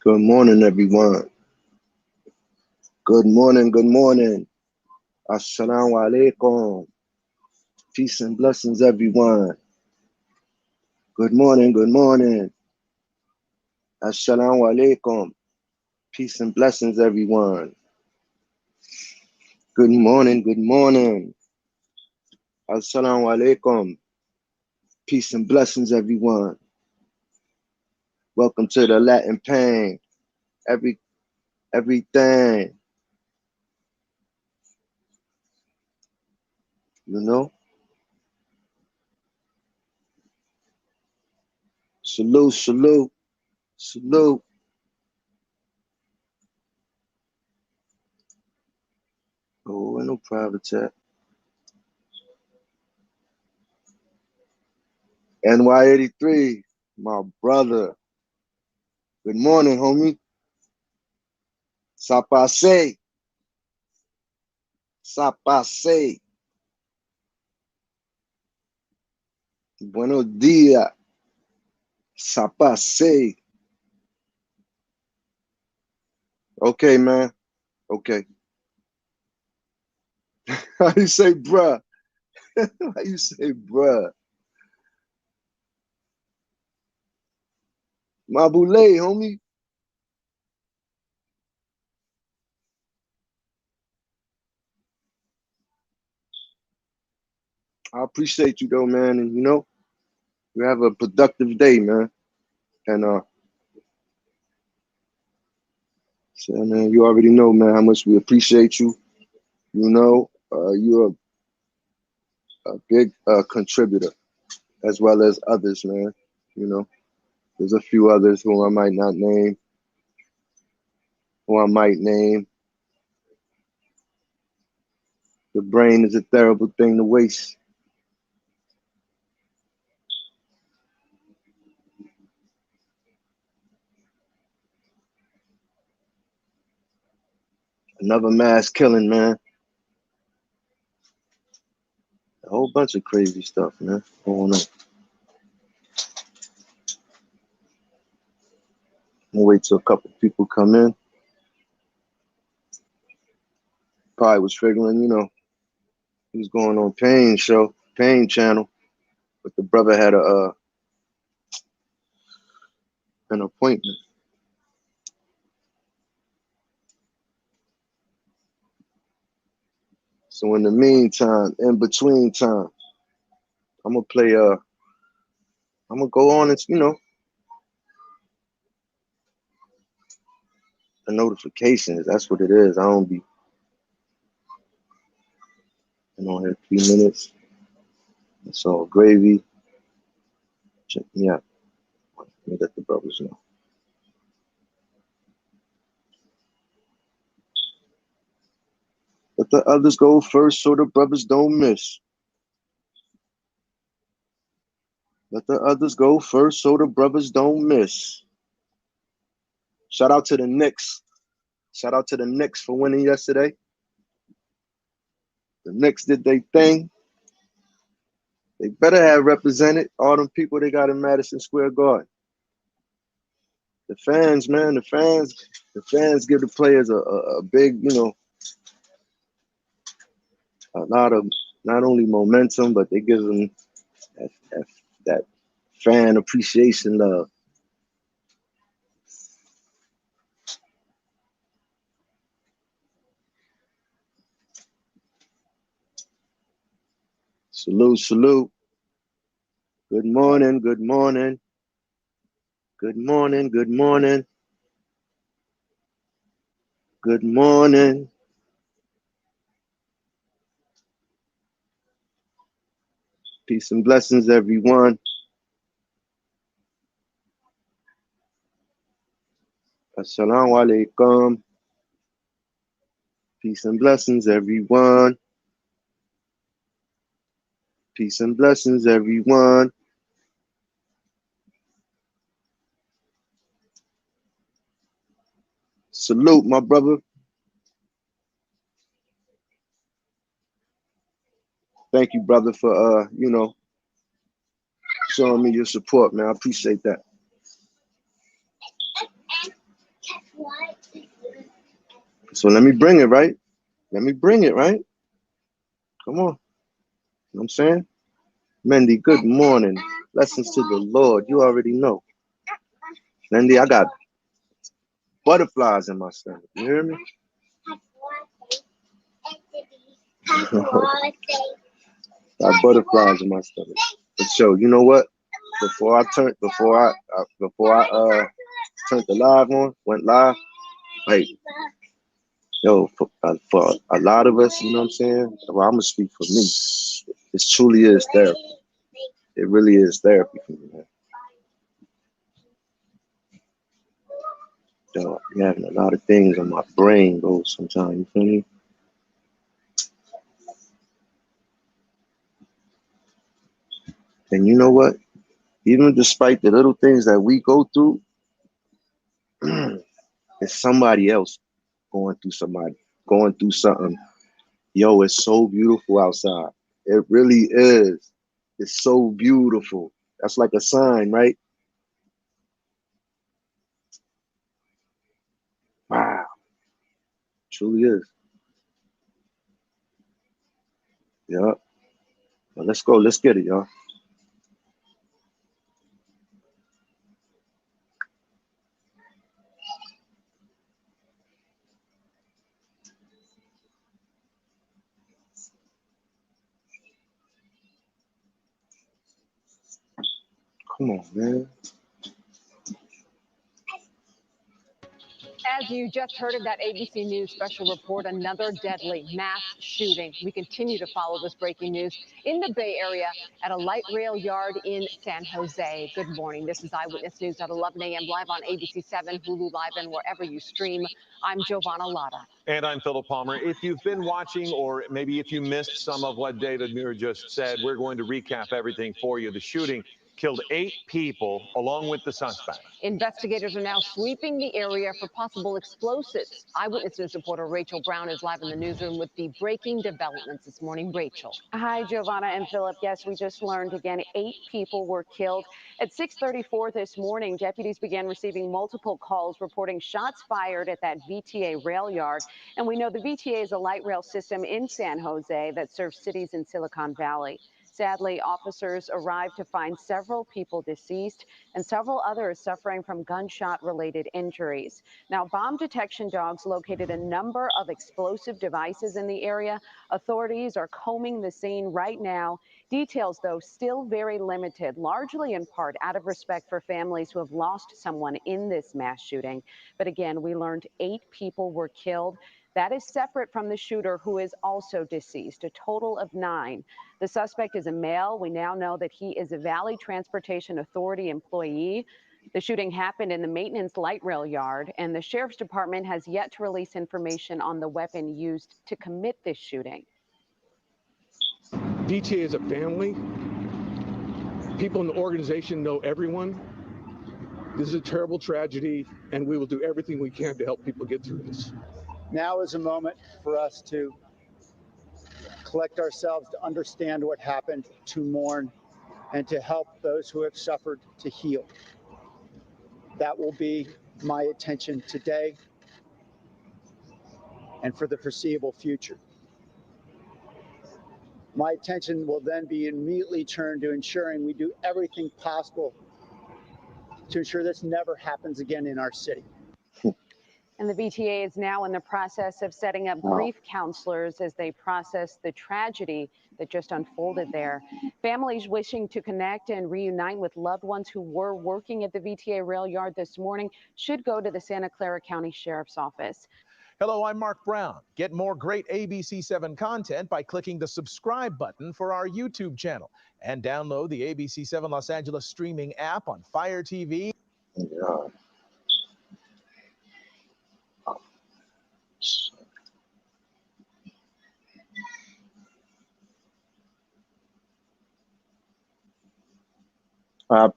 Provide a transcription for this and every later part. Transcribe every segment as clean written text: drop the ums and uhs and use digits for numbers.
Good morning, everyone. Good morning, good morning. Assalamu alaikum. Peace and blessings, everyone. Good morning, good morning. Assalamu alaikum. Peace and blessings, everyone. Good morning, good morning. Assalamu alaikum. Peace and blessings, everyone. Welcome to the Latin Pain. Everything. You know? Salute, salute, salute. Oh, ain't no private chat. NY83, my brother. Good morning, homie. Sapase. Sapase. Buenos días. Sapase. Okay, man. Okay. How you say bruh? How you say bruh? Mabule, homie. I appreciate you though, man. And you know, you have a productive day, man. And so, man, you already know, man, how much we appreciate you. You know, you're a big contributor as well as others, man. You know, there's a few others who I might not name, who I might name. The brain is a terrible thing to waste. Another mass killing, man. A whole bunch of crazy stuff, man, going on. We'll wait till a couple people come in. Probably was figuring, you know, he was going on Pain channel, but the brother had an appointment. So in the meantime, in between time, I'm gonna go on and, you know, the notifications. That's what it is. I don't be on here 3 minutes. It's all gravy. Check me out. Let me let the brothers know. Let the others go first so the brothers don't miss. Let the others go first so the brothers don't miss. Shout out to the Knicks. Shout out to the Knicks for winning yesterday. The Knicks did their thing. They better have represented all them people they got in Madison Square Garden. The fans, man, the fans give the players a big, you know, a lot of not only momentum, but they give them that fan appreciation love. Salute, salute. Good morning, good morning. Good morning, good morning. Good morning. Peace and blessings, everyone. Assalamu alaikum. Peace and blessings, everyone. Peace and blessings, everyone. Salute, my brother. Thank you, brother, for you know, showing me your support, man. I appreciate that. So let me bring it, right? Let me bring it, right? Come on. You know what I'm saying? Mendy, good morning. Blessings to the Lord. You already know. Mendy, I got butterflies in my stomach. You hear me? Got butterflies in my stomach. But so, you know what? Before I turned the live on, went live, like, yo, for a lot of us, you know what I'm saying? Well, I'm gonna speak for me. It truly is therapy. It really is therapy for me, man. Yo, I'm having a lot of things on my brain go sometimes, you feel me? And you know what? Even despite the little things that we go through, it's somebody else going through something. Yo, it's so beautiful outside. It really is. It's so beautiful. That's like a sign, right? Wow, truly is. Yeah. Well, let's go. Let's get it, y'all. Come on, man. As you just heard in that ABC News special report, another deadly mass shooting. We continue to follow this breaking news in the Bay Area at a light rail yard in San Jose. Good morning. This is Eyewitness News at 11 a.m. live on ABC 7, Hulu Live, and wherever you stream. I'm Giovanna Latta. And I'm Philip Palmer. If you've been watching, or maybe if you missed some of what David Muir just said, we're going to recap everything for you. The shooting killed 8 people along with the suspect. Investigators are now sweeping the area for possible explosives. Eyewitness News reporter Rachel Brown is live in the newsroom with the breaking developments this morning. Rachel. Hi, Giovanna and Philip. Yes, we just learned again 8 people were killed. At 6:34 this morning, deputies began receiving multiple calls reporting shots fired at that VTA rail yard. And we know the VTA is a light rail system in San Jose that serves cities in Silicon Valley. Sadly, officers arrived to find several people deceased and several others suffering from gunshot-related injuries. Now, bomb detection dogs located a number of explosive devices in the area. Authorities are combing the scene right now. Details, though, still very limited, largely in part out of respect for families who have lost someone in this mass shooting. But again, we learned 8 people were killed. That is separate from the shooter, who is also deceased, a total of 9. The suspect is a male. We now know that he is a Valley Transportation Authority employee. The shooting happened in the maintenance light rail yard, and the sheriff's department has yet to release information on the weapon used to commit this shooting. VTA is a family. People in the organization know everyone. This is a terrible tragedy, and we will do everything we can to help people get through this. Now is a moment for us to collect ourselves, to understand what happened, to mourn, and to help those who have suffered to heal. That will be my attention today and for the foreseeable future. My attention will then be immediately turned to ensuring we do everything possible to ensure this never happens again in our city. And the VTA is now in the process of setting up grief counselors as they process the tragedy that just unfolded there. Families wishing to connect and reunite with loved ones who were working at the VTA rail yard this morning should go to the Santa Clara County Sheriff's Office. Hello, I'm Mark Brown. Get more great ABC7 content by clicking the subscribe button for our YouTube channel and download the ABC7 Los Angeles streaming app on Fire TV. Yeah.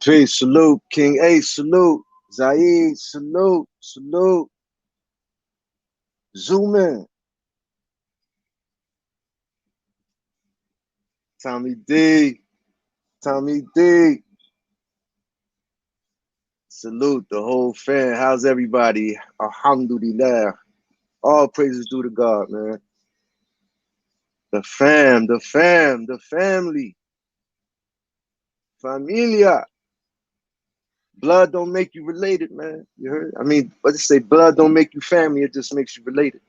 Peace, salute, King A, salute, Zaid, salute, salute. Zoom in. Tommy D, Tommy D. Salute the whole fan. How's everybody? Alhamdulillah. All praises due to God, man. The family. Familia. Blood don't make you related, man. You heard? I mean, what they say, blood don't make you family, it just makes you related.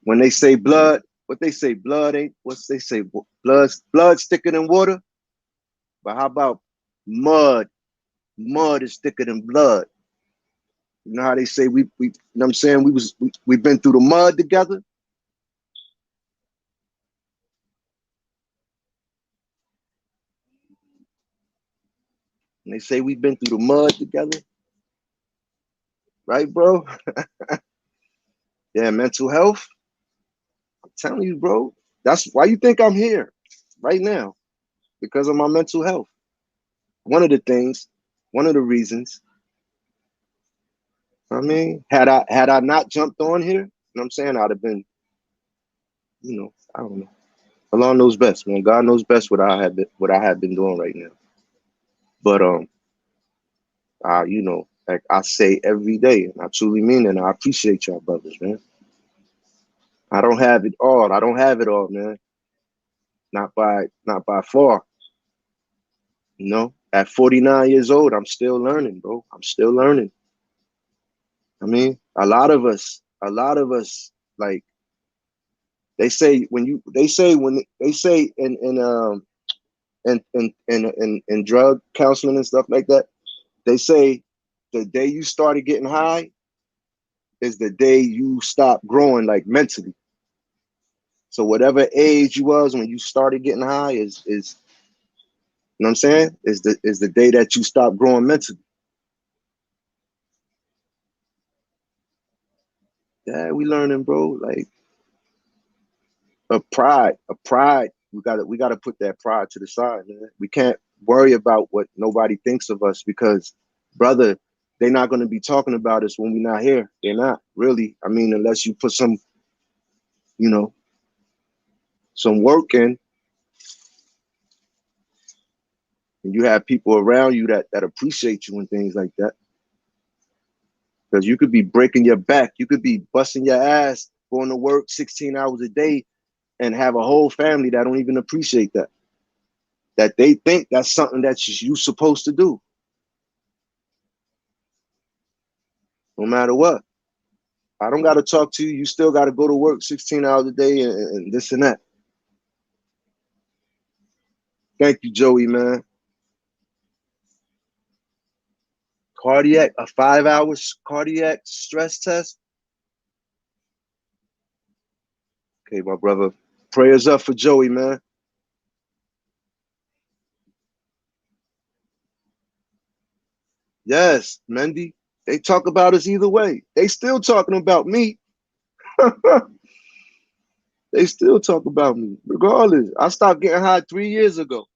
When they say blood, what they say, blood ain't, what they say, blood's thicker than water. But how about mud? Mud is thicker than blood. You know how they say we you know what I'm saying? We've been through the mud together. And they say we've been through the mud together. Right, bro? Yeah, mental health. I'm telling you, bro. That's why you think I'm here right now. Because of my mental health. One of the things, one of the reasons. I mean, had I not jumped on here, you know what I'm saying, I'd have been, you know, I don't know. Allah knows best, man. God knows best what I have been doing right now. But you know, like I say every day, and I truly mean it, and I appreciate y'all brothers, man. I don't have it all. I don't have it all, man. Not by far. You know, at 49 years old, I'm still learning, bro. I'm still learning. I mean, a lot of us, like they say when they say in drug counseling and stuff like that, they say the day you started getting high is the day you stop growing, like mentally. So whatever age you was when you started getting high is you know what I'm saying, is the day that you stop growing mentally. Yeah, we learning, bro. Like a pride. We gotta put that pride to the side, man. We can't worry about what nobody thinks of us because, brother, they're not gonna be talking about us when we're not here. They're not really. I mean, unless you put some, you know, some work in, and you have people around you that appreciate you and things like that. Because you could be breaking your back, you could be busting your ass, going to work 16 hours a day, and have a whole family that don't even appreciate that. That they think that's something that you supposed to do. No matter what. I don't got to talk to you. You still got to go to work 16 hours a day and this and that. Thank you, Joey, man. Cardiac, a 5-hour cardiac stress test. Okay, my brother. Prayers up for Joey, man. Yes, Mendy. They talk about us either way. They still talking about me. They still talk about me. Regardless, I stopped getting high 3 years ago.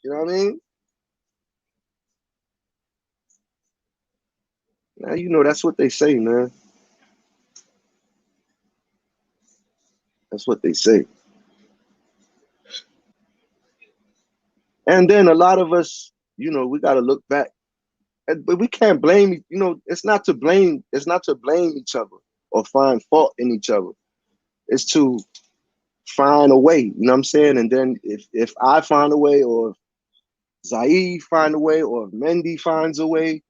You know what I mean? Now you know that's what they say, man. That's what they say. And then a lot of us, you know, we got to look back, but we can't blame. You know, it's not to blame. It's not to blame each other or find fault in each other. It's to find a way. You know what I'm saying? And then if I find a way, or if Zaid find a way, or if Mendy finds a way,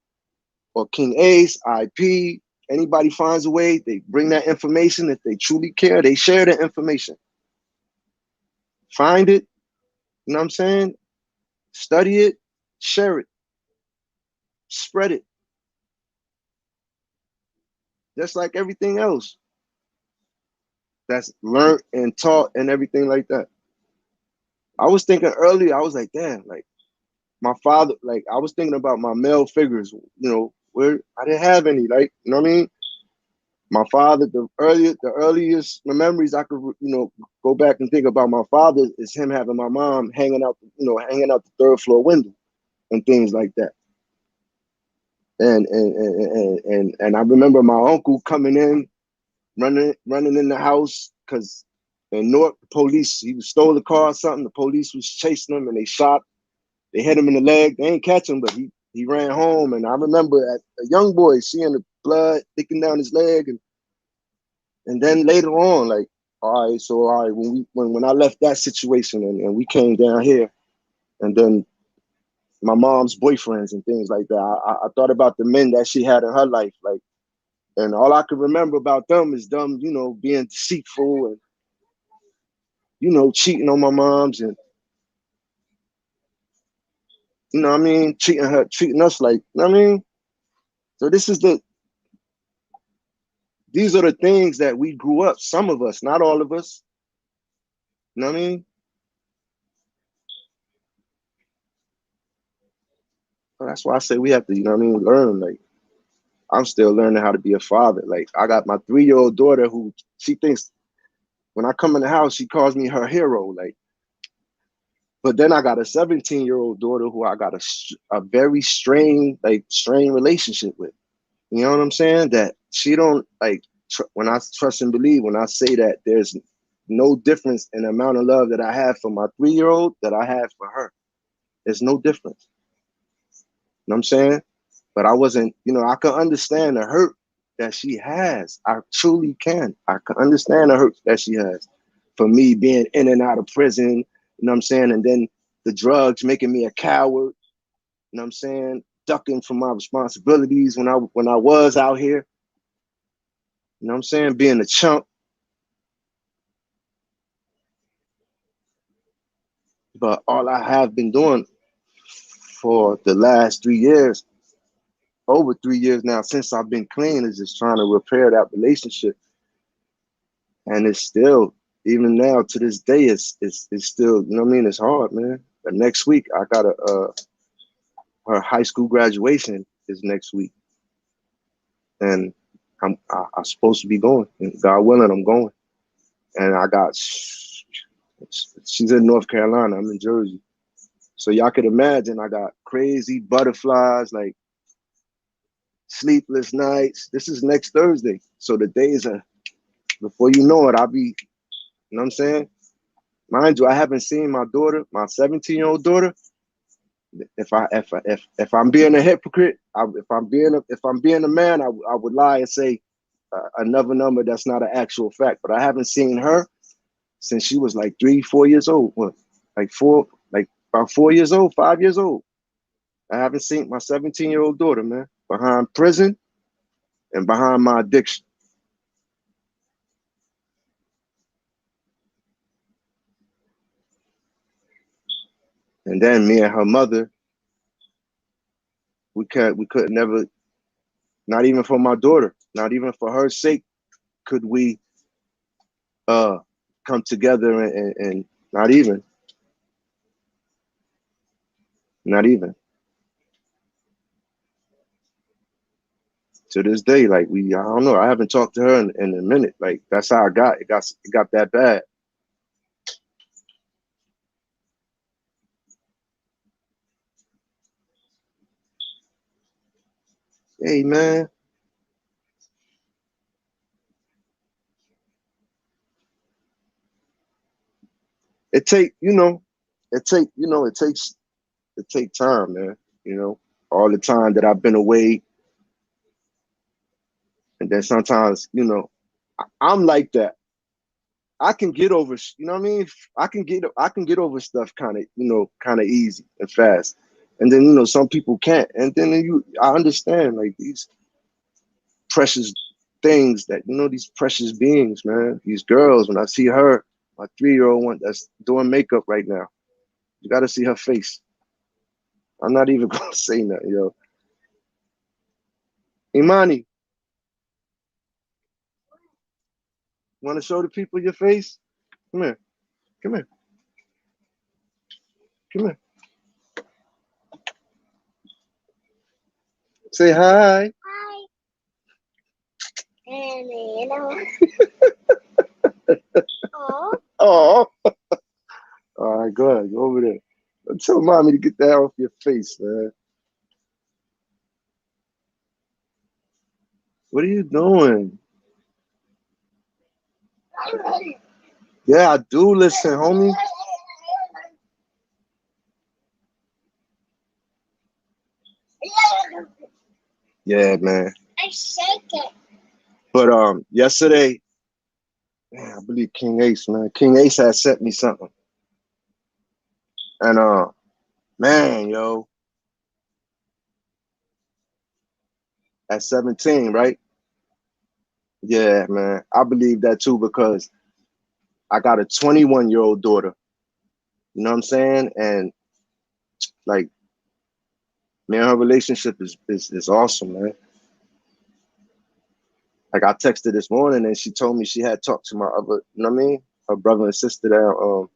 or King Ace, IP, anybody finds a way, they bring that information. If they truly care, they share the information. Find it. You know what I'm saying? Study it, share it, spread it. Just like everything else that's learned and taught and everything like that. I was thinking earlier, I was like, damn, like my father, like I was thinking about my male figures, you know, where I didn't have any, like, you know what I mean? My father, the earliest memories I could, you know, go back and think about my father is him having my mom hanging out the third floor window and things like that. And I remember my uncle coming in, running in the house because in Newark, the police, he stole the car or something. The police was chasing him and they hit him in the leg. They ain't catch him, but he ran home. And I remember as a young boy seeing the blood leaking down his leg, and then later on, like, all right, when I left that situation and we came down here, and then my mom's boyfriends and things like that, I thought about the men that she had in her life, like, and all I could remember about them is them, you know, being deceitful and, you know, cheating on my moms and, you know what I mean, treating us like, you know what I mean? So these are the things that we grew up, some of us, not all of us, you know what I mean? So that's why I say we have to, you know what I mean, learn. Like, I'm still learning how to be a father. Like, I got my 3-year-old daughter who, she thinks when I come in the house, she calls me her hero. Like, but then I got a 17-year-old daughter who I got a very strained relationship with. You know what I'm saying? That she don't like, when I trust and believe, when I say that there's no difference in the amount of love that I have for my 3-year-old that I have for her. There's no difference. You know what I'm saying? But I wasn't, you know, I can understand the hurt that she has. I truly can. I can understand the hurt that she has for me being in and out of prison, you know what I'm saying? And then the drugs making me a coward, you know what I'm saying? Ducking from my responsibilities when I was out here, you know what I'm saying? Being a chump. But all I have been doing for the last 3 years, over 3 years now, since I've been clean, is just trying to repair that relationship. And it's still, even now to this day, it's still, you know what I mean? It's hard, man. But next week, I got her high school graduation is next week. And I'm supposed to be going. And God willing, I'm going. And she's in North Carolina. I'm in Jersey. So y'all could imagine I got crazy butterflies, like sleepless nights. This is next Thursday. So the days are, before you know it, I'll be, you know what I'm saying? Mind you, I haven't seen my daughter, my 17-year-old daughter. If I'm being a hypocrite, if I'm being a man, I would lie and say another number that's not an actual fact. But I haven't seen her since she was like 3-4 years old. What, about 4 years old, 5 years old. I haven't seen my 17-year-old daughter, man, behind prison and behind my addiction. And then me and her mother, we could never, not even for my daughter, not even for her sake, could we come together and not even. To this day, like I don't know, I haven't talked to her in a minute. Like, that's how it got that bad. Hey, man. It takes time, man. You know, all the time that I've been away. And then sometimes, you know, I'm like that. I can get over, you know what I mean? I can get over stuff kind of easy and fast. And then, you know, some people can't. And then I understand, like, these precious things that, you know, these precious beings, man, these girls, when I see her, my 3-year-old one that's doing makeup right now, you got to see her face. I'm not even going to say nothing, yo. Imani, want to show the people your face? Come here. Come here. Come here. Say hi. Hi. And oh. Oh. All right, go ahead. Go over there. Tell mommy to get that off your face, man. What are you doing? Yeah, I do listen, homie. Yeah, man. But yesterday, man, I believe King Ace, man. King Ace had sent me something. And man, yo, at 17, right? Yeah, man. I believe that too because I got a 21-year-old daughter. You know what I'm saying? And like, man, her relationship is awesome, man. Like I texted this morning and she told me she had talked to my other, you know what I mean? Her brother and sister down,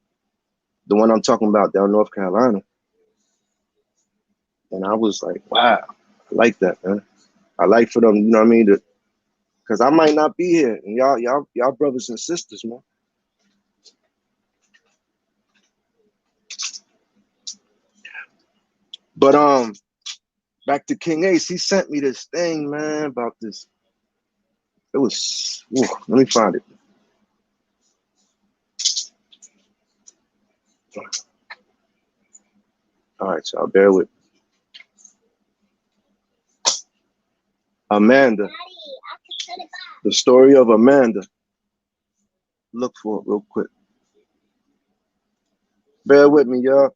the one I'm talking about down North Carolina. And I was like, wow, I like that, man. I like for them, you know what I mean? Because I might not be here. And y'all brothers and sisters, man. But back to King Ace, he sent me this thing, man, about this. It was, ooh, let me find it. All right, y'all, bear with me. Amanda. The story of Amanda. Look for it real quick. Bear with me, y'all.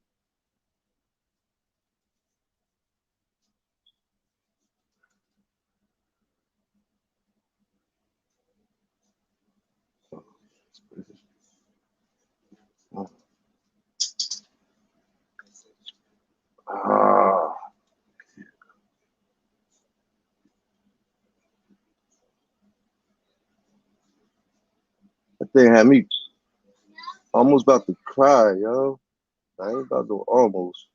That thing had me almost about to cry, yo. I ain't about to almost.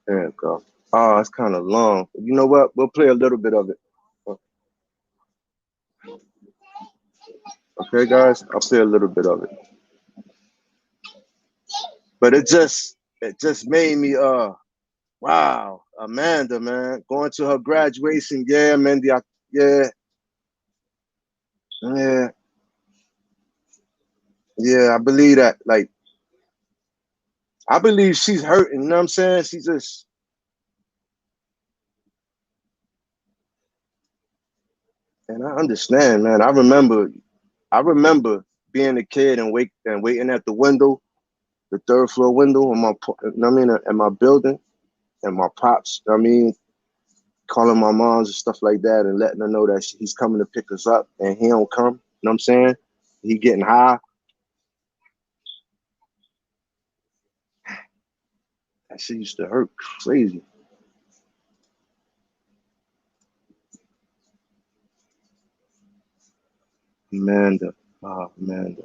There you go. Oh, it's kind of long. You know what? We'll play a little bit of it. Okay, guys? I'll play a little bit of it. But it just made me wow, Amanda, man, going to her graduation. Yeah, Mandy, yeah, I believe that. Like, I believe she's hurting. You know what I'm saying? She just, and I understand, man. I remember being a kid and waiting at the window, the third floor window on my, you know what I mean, at my building, and my pops, you know what I mean, calling my moms and stuff like that and letting her know that he's coming to pick us up and he don't come. You know what I'm saying? He getting high. That shit used to hurt crazy. Amanda. Oh, Amanda.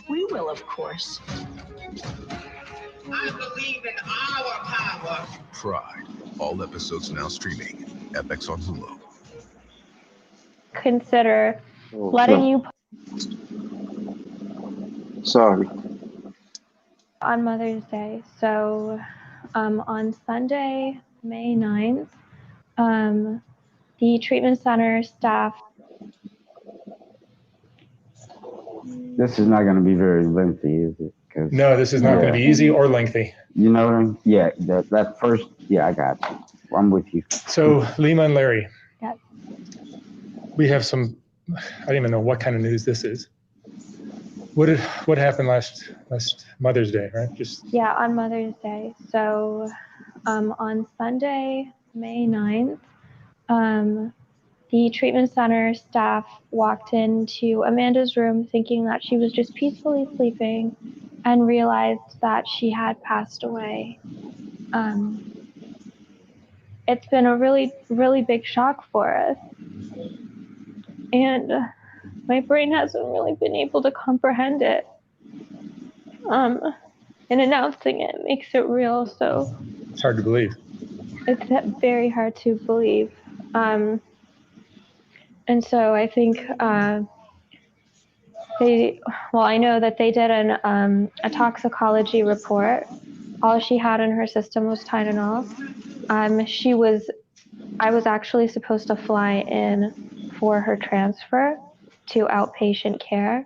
We will, of course. I believe in our power. Pride. All episodes now streaming. FX on Hulu. Consider letting you Sorry. on Mother's Day. So on Sunday, May 9th, the treatment center staff. This is not going to be very lengthy, is it? No, this is not going to be easy or lengthy. You know what I mean? Yeah, that first, yeah, I got you. I'm with you. So, Lima and Larry. Yes. We have some, I don't even know what kind of news this is. What happened last Mother's Day, right? Yeah, on Mother's Day. So on Sunday, May 9th, the treatment center staff walked into Amanda's room thinking that she was just peacefully sleeping and realized that she had passed away. It's been a really, really big shock for us. And my brain hasn't really been able to comprehend it. And announcing it makes it real, so it's hard to believe. It's very hard to believe. And so I think I know that they did a toxicology report. All she had in her system was Tylenol. I was actually supposed to fly in for her transfer to outpatient care.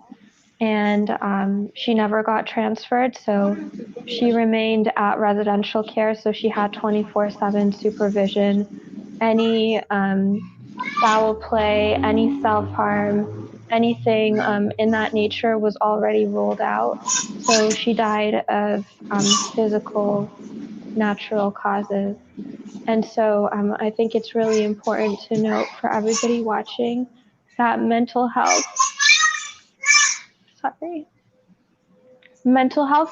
And she never got transferred, so she remained at residential care, so she had 24/7 supervision. Any foul play, any self-harm, anything in that nature was already ruled out. So she died of physical, natural causes. And so I think it's really important to note for everybody watching that mental health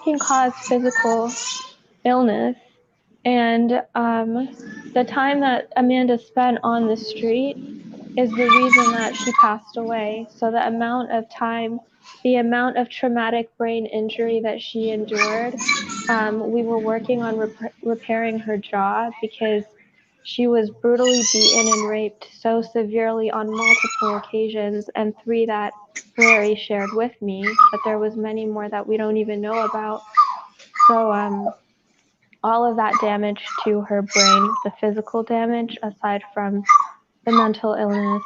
can cause physical illness. And the time that Amanda spent on the street is the reason that she passed away. So the amount of time, the amount of traumatic brain injury that she endured, we were working on repairing her jaw because she was brutally beaten and raped so severely on multiple occasions, and 3 that Larry shared with me, but there was many more that we don't even know about. So all of that damage to her brain, the physical damage, aside from the mental illness,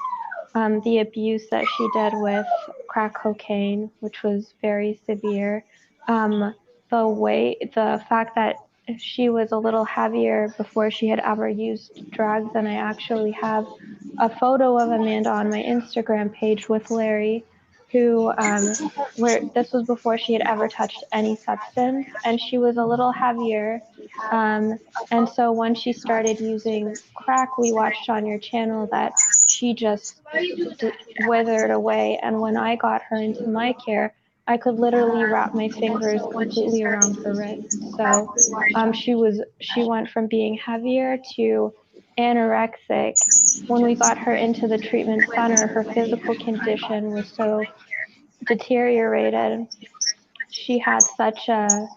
the abuse that she did with crack cocaine, which was very severe, the fact that she was a little heavier before she had ever used drugs, and I actually have a photo of Amanda on my Instagram page with Larry, who where this was before she had ever touched any substance, and she was a little heavier. And so when she started using crack, we watched on your channel that she just withered away. And when I got her into my care, I could literally wrap my fingers completely around her wrist. So she went from being heavier to anorexic. When we got her into the treatment center, her physical condition was so deteriorated. She had such a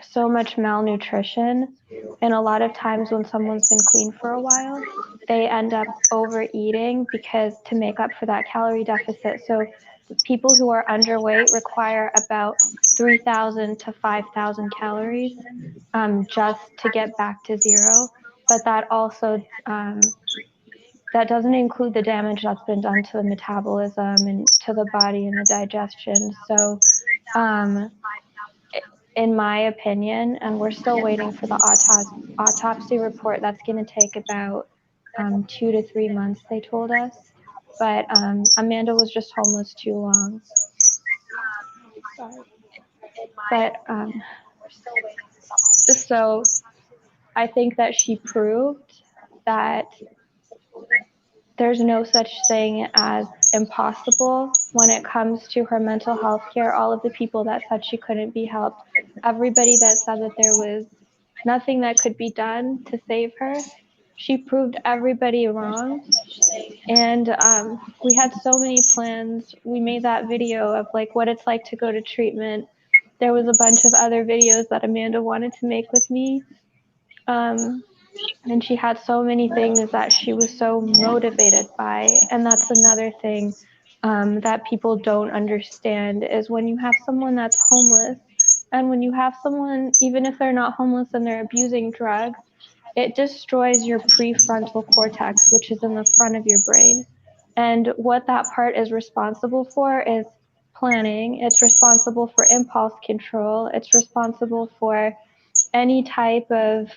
so much malnutrition, and a lot of times when someone's been clean for a while, they end up overeating because to make up for that calorie deficit. So people who are underweight require about 3,000 to 5,000 calories just to get back to zero. But that also that doesn't include the damage that's been done to the metabolism and to the body and the digestion. So in my opinion, and we're still waiting for the autopsy report, that's going to take about 2 to 3 months, they told us. But Amanda was just homeless too long. Sorry. But so I think that she proved that there's no such thing as impossible when it comes to her mental health care. All of the people that said she couldn't be helped, everybody that said that there was nothing that could be done to save her, she proved everybody wrong. And we had so many plans. We made that video of like what it's like to go to treatment. There was a bunch of other videos that Amanda wanted to make with me. And she had so many things that she was so motivated by. And that's another thing that people don't understand is when you have someone that's homeless, and when you have someone, even if they're not homeless and they're abusing drugs, it destroys your prefrontal cortex, which is in the front of your brain. And what that part is responsible for is planning. It's responsible for impulse control. It's responsible for any type of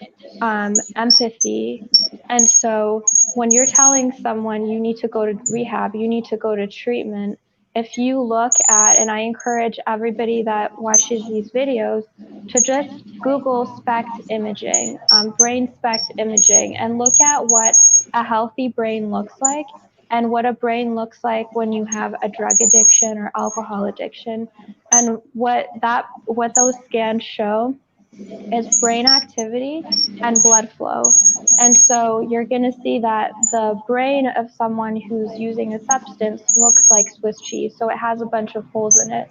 empathy. And so when you're telling someone you need to go to rehab, you need to go to treatment, if you look at, and I encourage everybody that watches these videos to just Google SPECT imaging, brain SPECT imaging, and look at what a healthy brain looks like and what a brain looks like when you have a drug addiction or alcohol addiction. And what those scans show is brain activity and blood flow. And so you're going to see that the brain of someone who's using a substance looks like Swiss cheese. So it has a bunch of holes in it.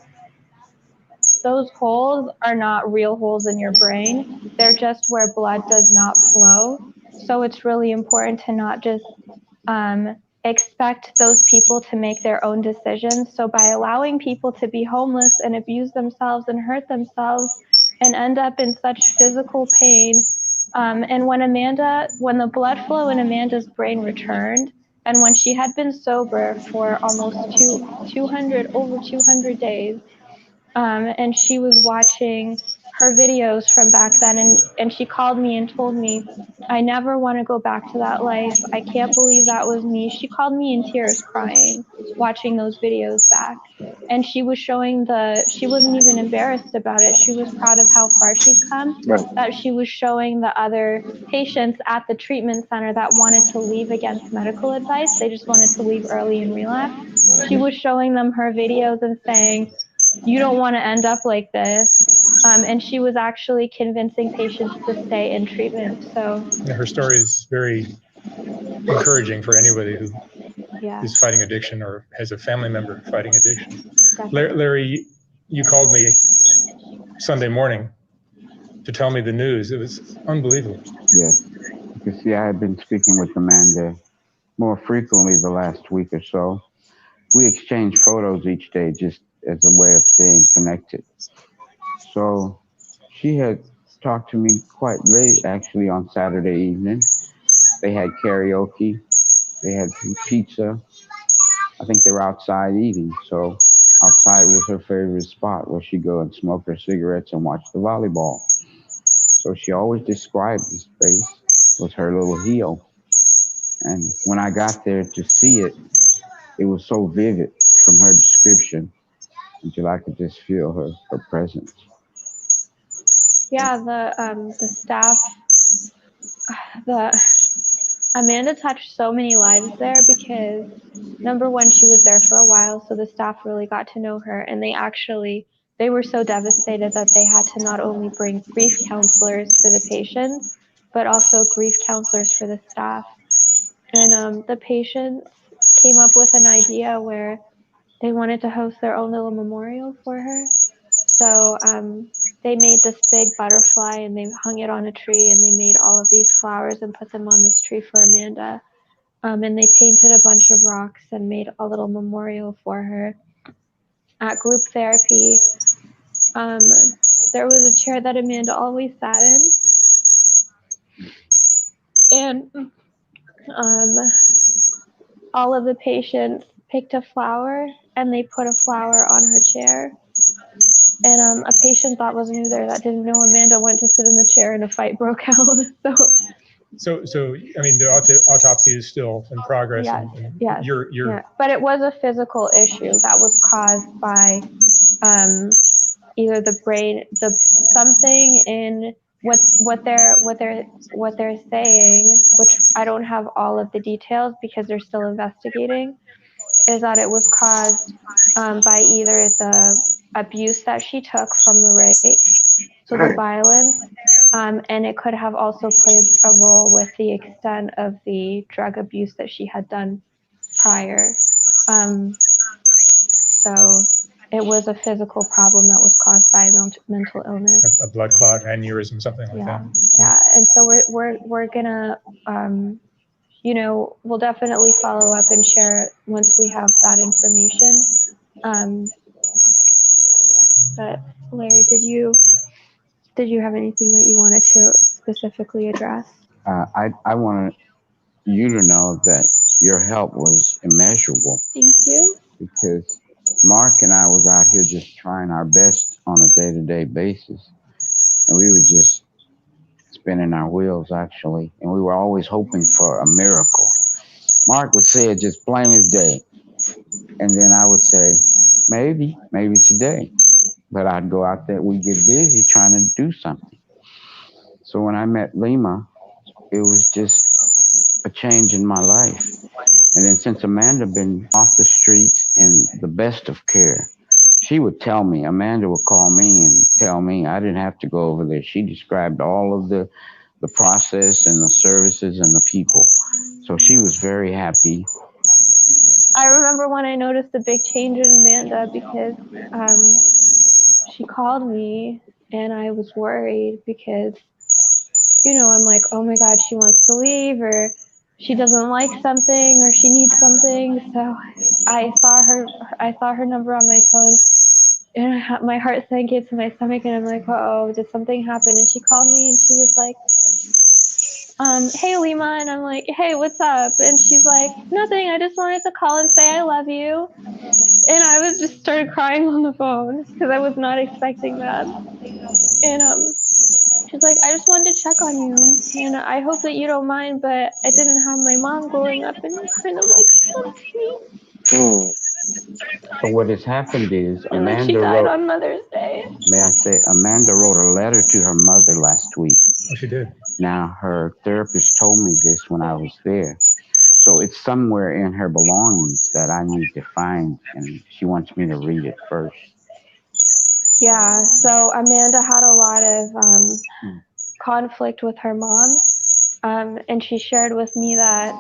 Those holes are not real holes in your brain. They're just where blood does not flow. So it's really important to not just expect those people to make their own decisions. So by allowing people to be homeless and abuse themselves and hurt themselves and end up in such physical pain, and when the blood flow in Amanda's brain returned, And when she had been sober for almost 200 days, and she was watching her videos from back then, and she called me and told me, I never want to go back to that life. I can't believe that was me. She called me in tears, crying, watching those videos back. And she was showing she wasn't even embarrassed about it. She was proud of how far she'd come, Right. that she was showing the other patients at the treatment center that wanted to leave against medical advice. They just wanted to leave early and relapse. She was showing them her videos and saying, you don't want to end up like this. And she was actually convincing patients to stay in treatment. So her story is very encouraging for anybody who is fighting addiction or has a family member fighting addiction. Larry, you called me Sunday morning to tell me the news. It was unbelievable. Yes. You see, I had been speaking with Amanda more frequently the last week or so. We exchange photos each day just as a way of staying connected. So she had talked to me quite late, actually, on Saturday evening. They had karaoke. They had some pizza. I think they were outside eating. So outside was her favorite spot where she'd go and smoke her cigarettes and watch the volleyball. So she always described this space was her little heel. And when I got there to see it, it was so vivid from her description until I could just feel her presence. Yeah, the staff, Amanda touched so many lives there because number one, she was there for a while, so the staff really got to know her, and they were so devastated that they had to not only bring grief counselors for the patients, but also grief counselors for the staff. And the patients came up with an idea where they wanted to host their own little memorial for her. So they made this big butterfly and they hung it on a tree, and they made all of these flowers and put them on this tree for Amanda. And they painted a bunch of rocks and made a little memorial for her. At group therapy, there was a chair that Amanda always sat in, and all of the patients picked a flower and they put a flower on her chair. And a patient that was new there that didn't know Amanda went to sit in the chair and a fight broke out. So I mean, the autopsy is still in progress. Yes, and yes. You're Yeah. But it was a physical issue that was caused by either the brain, something in what they're saying, which I don't have all of the details because they're still investigating, is that it was caused by either the abuse that she took from the rape, so the violence, and it could have also played a role with the extent of the drug abuse that she had done prior. So it was a physical problem that was caused by mental illness. A blood clot, aneurysm, something like that. Yeah, and so we're gonna, we'll definitely follow up and share once we have that information. But Larry, did you have anything that you wanted to specifically address? I want you to know that your help was immeasurable. Thank you. Because Mark and I was out here just trying our best on a day-to-day basis, and we were just spinning our wheels, actually, and we were always hoping for a miracle. Mark would say it just plain as day, and then I would say, maybe today. But I'd go out there, we'd get busy trying to do something. So when I met Lima, it was just a change in my life. And then since Amanda been off the streets in the best of care, she would tell me, Amanda would call me and tell me I didn't have to go over there. She described all of the process and the services and the people. So she was very happy. I remember when I noticed the big change in Amanda because she called me and I was worried because, I'm like, oh my God, she wants to leave, or she doesn't like something, or she needs something. So I saw her number on my phone, and my heart sank into my stomach, and I'm like, uh-oh, did something happen? And she called me and she was like, hey Lima, and I'm like, hey, what's up? And she's like, nothing, I just wanted to call and say I love you. And I was just started crying on the phone because I was not expecting that. And she's like, I just wanted to check on you, and I hope that you don't mind, but I didn't have my mom growing up, and kind of like stumped me. So what has happened is And then she died on Mother's Day. May I say, Amanda wrote a letter to her mother last week. Oh, she did. Now, her therapist told me this when I was there. So it's somewhere in her belongings that I need to find, and she wants me to read it first. Yeah, so Amanda had a lot of conflict with her mom, and she shared with me that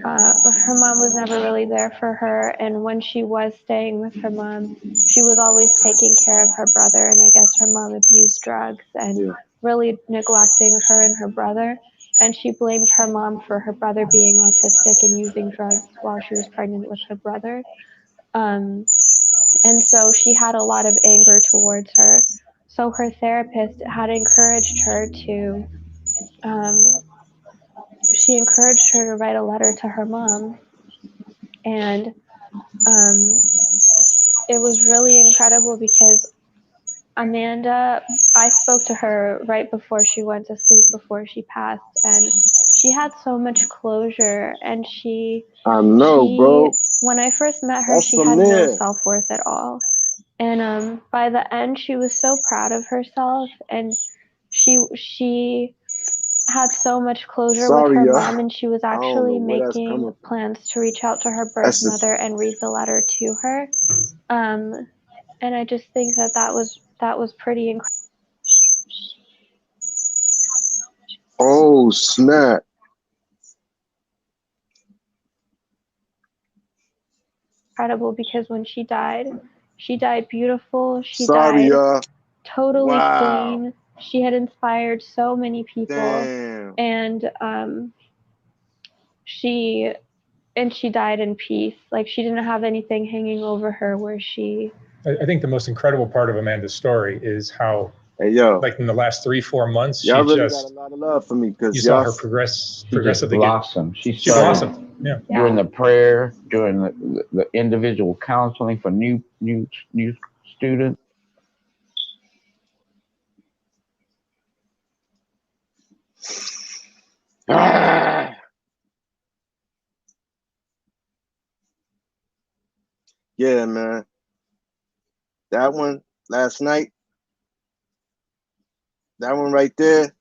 her mom was never really there for her, and when she was staying with her mom, she was always taking care of her brother, and I guess her mom abused drugs and really neglecting her and her brother, and she blamed her mom for her brother being autistic and using drugs while she was pregnant with her brother. And so she had a lot of anger towards her. So her therapist had encouraged her to, she encouraged her to write a letter to her mom. And it was really incredible because Amanda, I spoke to her right before she went to sleep, before she passed, and she had so much closure, and I know, bro. When I first met her, she had no self-worth at all. And by the end, she was so proud of herself, and she had so much closure with her mom, and she was actually making plans to reach out to her birth mother and read the letter to her. And I just think that was pretty incredible. Oh, snap. Incredible, because when she died beautiful. She died totally clean. She had inspired so many people. Damn. And she died in peace. Like, she didn't have anything hanging over her where she... I think the most incredible part of Amanda's story is how, like in the last 3-4 months, y'all really got a lot of love for me, because you saw her progressively blossom. She blossomed. Yeah. During the prayer, during the individual counseling for new students. Yeah, man. That one last night, that one right there.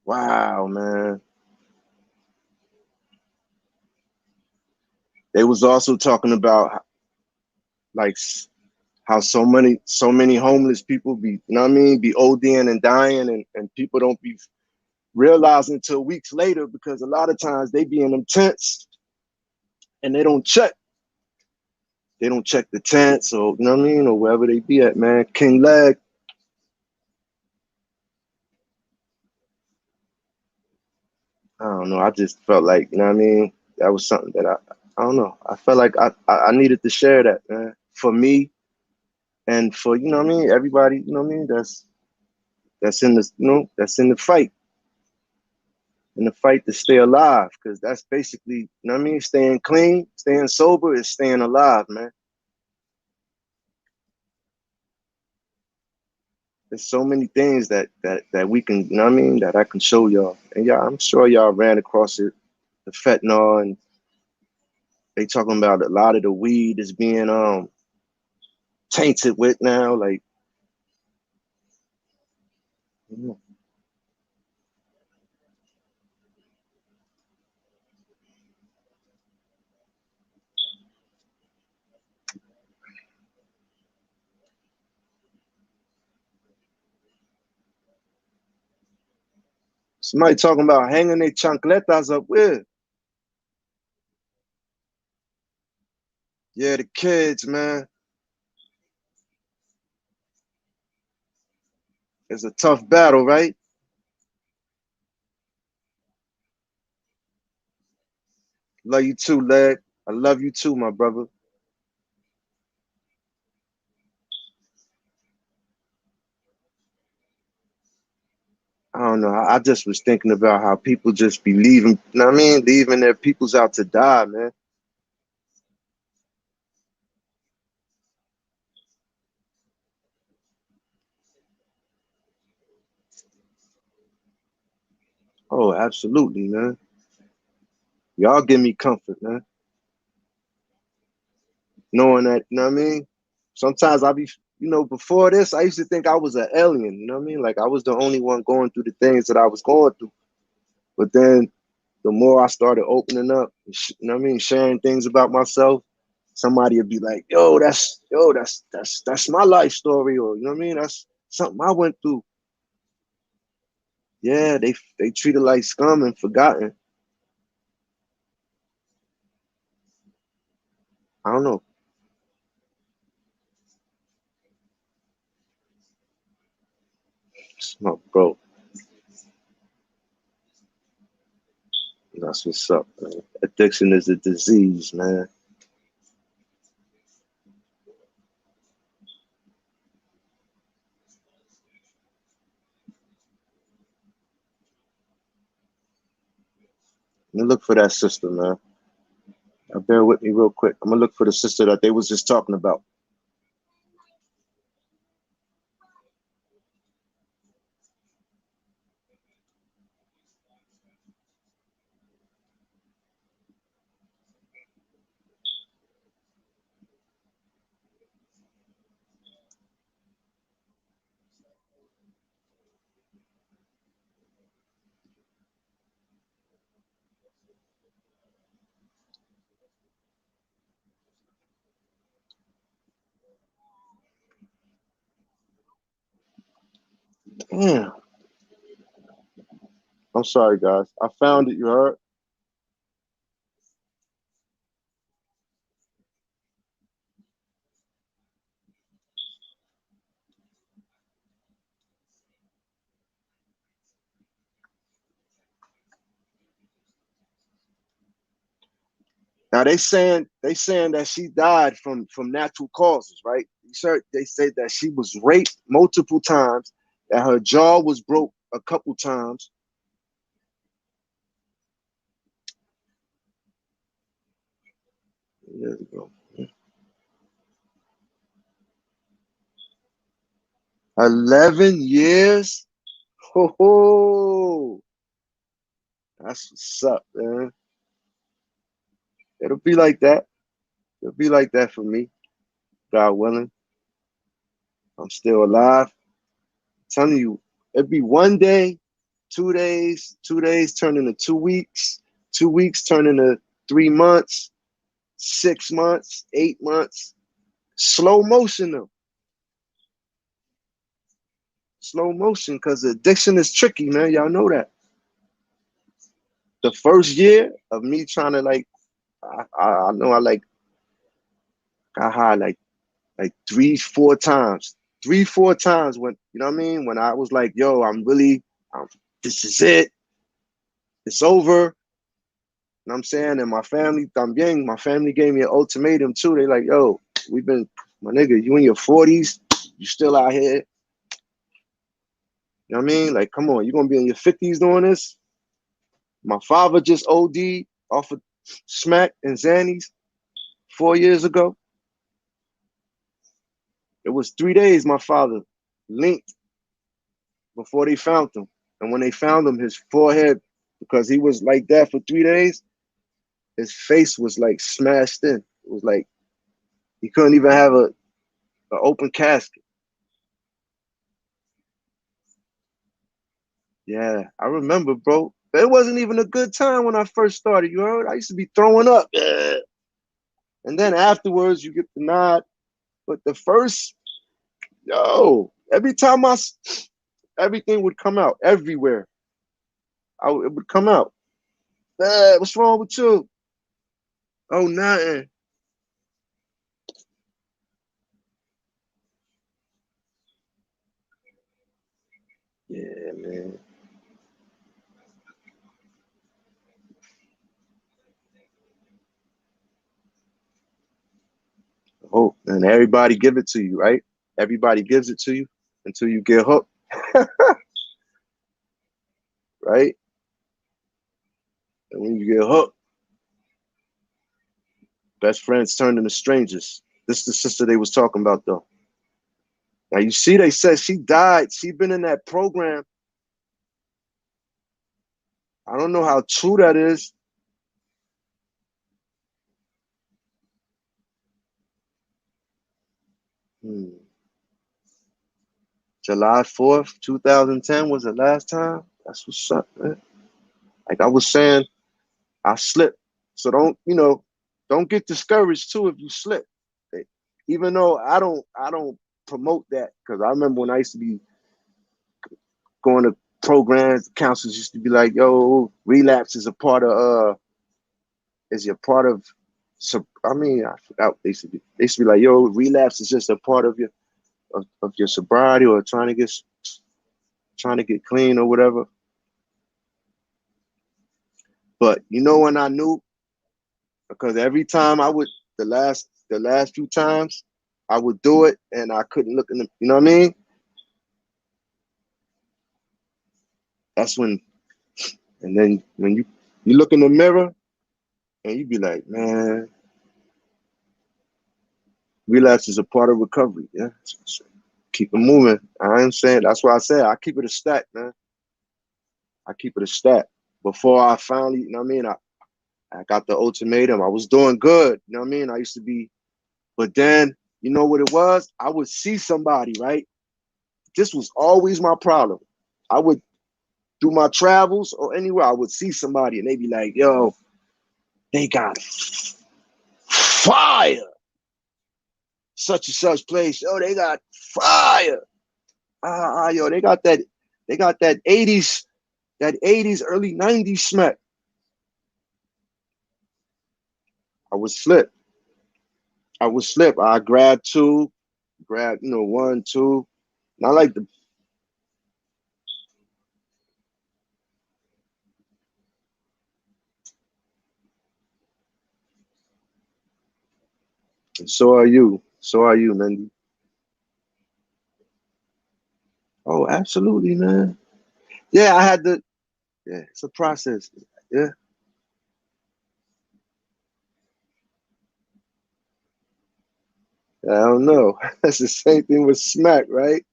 Wow, man. They was also talking about like how so many homeless people be, you know what I mean, be ODing and dying, and people don't be realizing until weeks later, because a lot of times they be in them tents and they don't check the tents, or you know what I mean, or wherever they be at, man. King Leg. I don't know. I just felt like, you know what I mean, that was something that I don't know. I felt like I needed to share that, man, for me and for, you know what I mean, everybody, you know what I mean, that's in the, you know, that's in the fight to stay alive, because that's basically, you know what I mean, staying clean, staying sober is staying alive, man. There's so many things that we can, you know what I mean, that I can show y'all. And yeah, I'm sure y'all ran across it, the fentanyl, and they talking about a lot of the weed is being tainted with now, like, you know. Somebody talking about hanging their chancletas up with. Yeah, the kids, man. It's a tough battle, right? Love you too, Leg. I love you too, my brother. I don't know. I just was thinking about how people just be leaving, you know what I mean? Leaving their peoples out to die, man. Oh, absolutely, man. Y'all give me comfort, man. Knowing that, you know what I mean? Sometimes I be, before this, I used to think I was an alien, you know what I mean? Like I was the only one going through the things that I was going through. But then the more I started opening up, you know what I mean, sharing things about myself, somebody would be like, that's my life story, or you know what I mean? That's something I went through. Yeah, they treat it like scum and forgotten. I don't know. Smoke, bro. That's what's up, man. Addiction is a disease, man. Let me look for that sister, man. Bear with me real quick. I'm gonna look for the sister that they was just talking about. Damn. I'm sorry, guys. I found it, you heard? Now they saying that she died from natural causes, right? They say that she was raped multiple times, that her jaw was broke a couple times. Years ago. 11 years? Ho ho! That's what's up, man. It'll be like that. It'll be like that for me, God willing. I'm still alive. I'm telling you, it'd be one day, 2 days, 2 days turn into 2 weeks, 2 weeks turn into 3 months, 6 months, 8 months. Slow motion though. Slow motion, because addiction is tricky, man. Y'all know that. The first year of me trying to I know I got high like 3, 4 times. 3, 4 times when, you know what I mean? When I was like, yo, this is it. It's over. You know what I'm saying? And my family gave me an ultimatum too. They like, yo, my nigga, you in your 40s, you still out here. You know what I mean? Like, come on, you gonna be in your 50s doing this? My father just OD'd off of smack and Xannies 4 years ago. It was 3 days my father linked before they found him. And when they found him, his forehead, because he was like that for 3 days, his face was like smashed in. It was like he couldn't even have an open casket. Yeah, I remember, bro. But it wasn't even a good time when I first started. You heard? I used to be throwing up. And then afterwards, you get the nod. But the first, every time everything would come out everywhere. It would come out. What's wrong with you? Oh, nothing. Yeah, man. Oh, and everybody give it to you, right? Everybody gives it to you until you get hooked. you get hooked. Best friends turn into strangers. This is the sister they was talking about, though. Now, you see, they said she died. She been in that program. I don't know how true that is. July 4th, 2010 was the last time. That's what's up, man. Like I was saying, I slipped. So don't get discouraged too if you slip. Even though I don't promote that, because I remember when I used to be going to programs, counselors used to be like, yo, relapse is a part of I forgot they used to be like, yo, relapse is just a part of your sobriety or trying to get clean or whatever. But you know when I knew, because every time I would the last few times I would do it and I couldn't look in the, you know what I mean? That's when, and then when you look in the mirror and you be like, man, relapse is a part of recovery. Yeah, so keep it moving. I am saying, that's why I said I keep it a stack, man. I keep it a stack. Before I finally, you know what I mean? I got the ultimatum. I was doing good, you know what I mean? I used to be, but then, you know what it was? I would see somebody, right? This was always my problem. I would do my travels or anywhere, I would see somebody and they'd be like, yo, they got fire. Such and such place. Yo, they got fire. Yo, they got that 80s, early 90s smack. I would slip. I grab two, one, two. And I like the so are you. So are you, Mendy. Oh, absolutely, man. Yeah, I had to. Yeah, it's a process. Yeah. I don't know. That's the same thing with smack, right?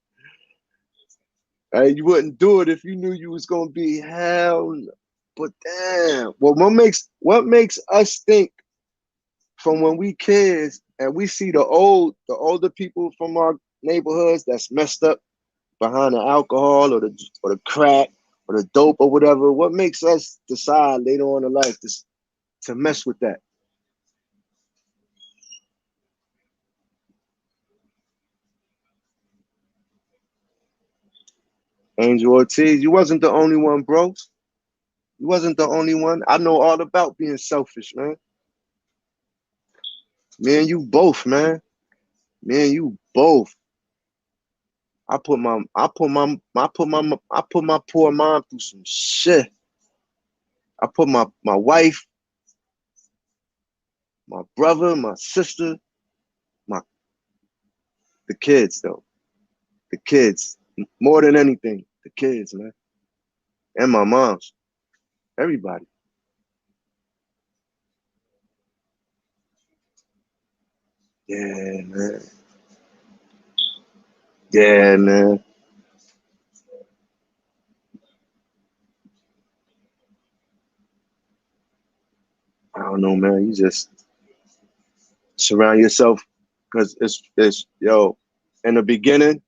You wouldn't do it if you knew you was gonna be hell. But damn, well, what makes us think from when we kids and we see the older people from our neighborhoods that's messed up behind the alcohol or the crack or the dope or whatever? What makes us decide later on in life to mess with that? Angel Ortiz, you wasn't the only one, bro. You wasn't the only one. I know all about being selfish, man. Me and you both, man. Me and you both. I put my poor mom through some shit. I put my wife, my brother, my sister, the kids though. The kids. More than anything. The kids, man. And my moms. Everybody. Yeah, man. Yeah, man. I don't know, man. You just surround yourself, because it's yo, in the beginning.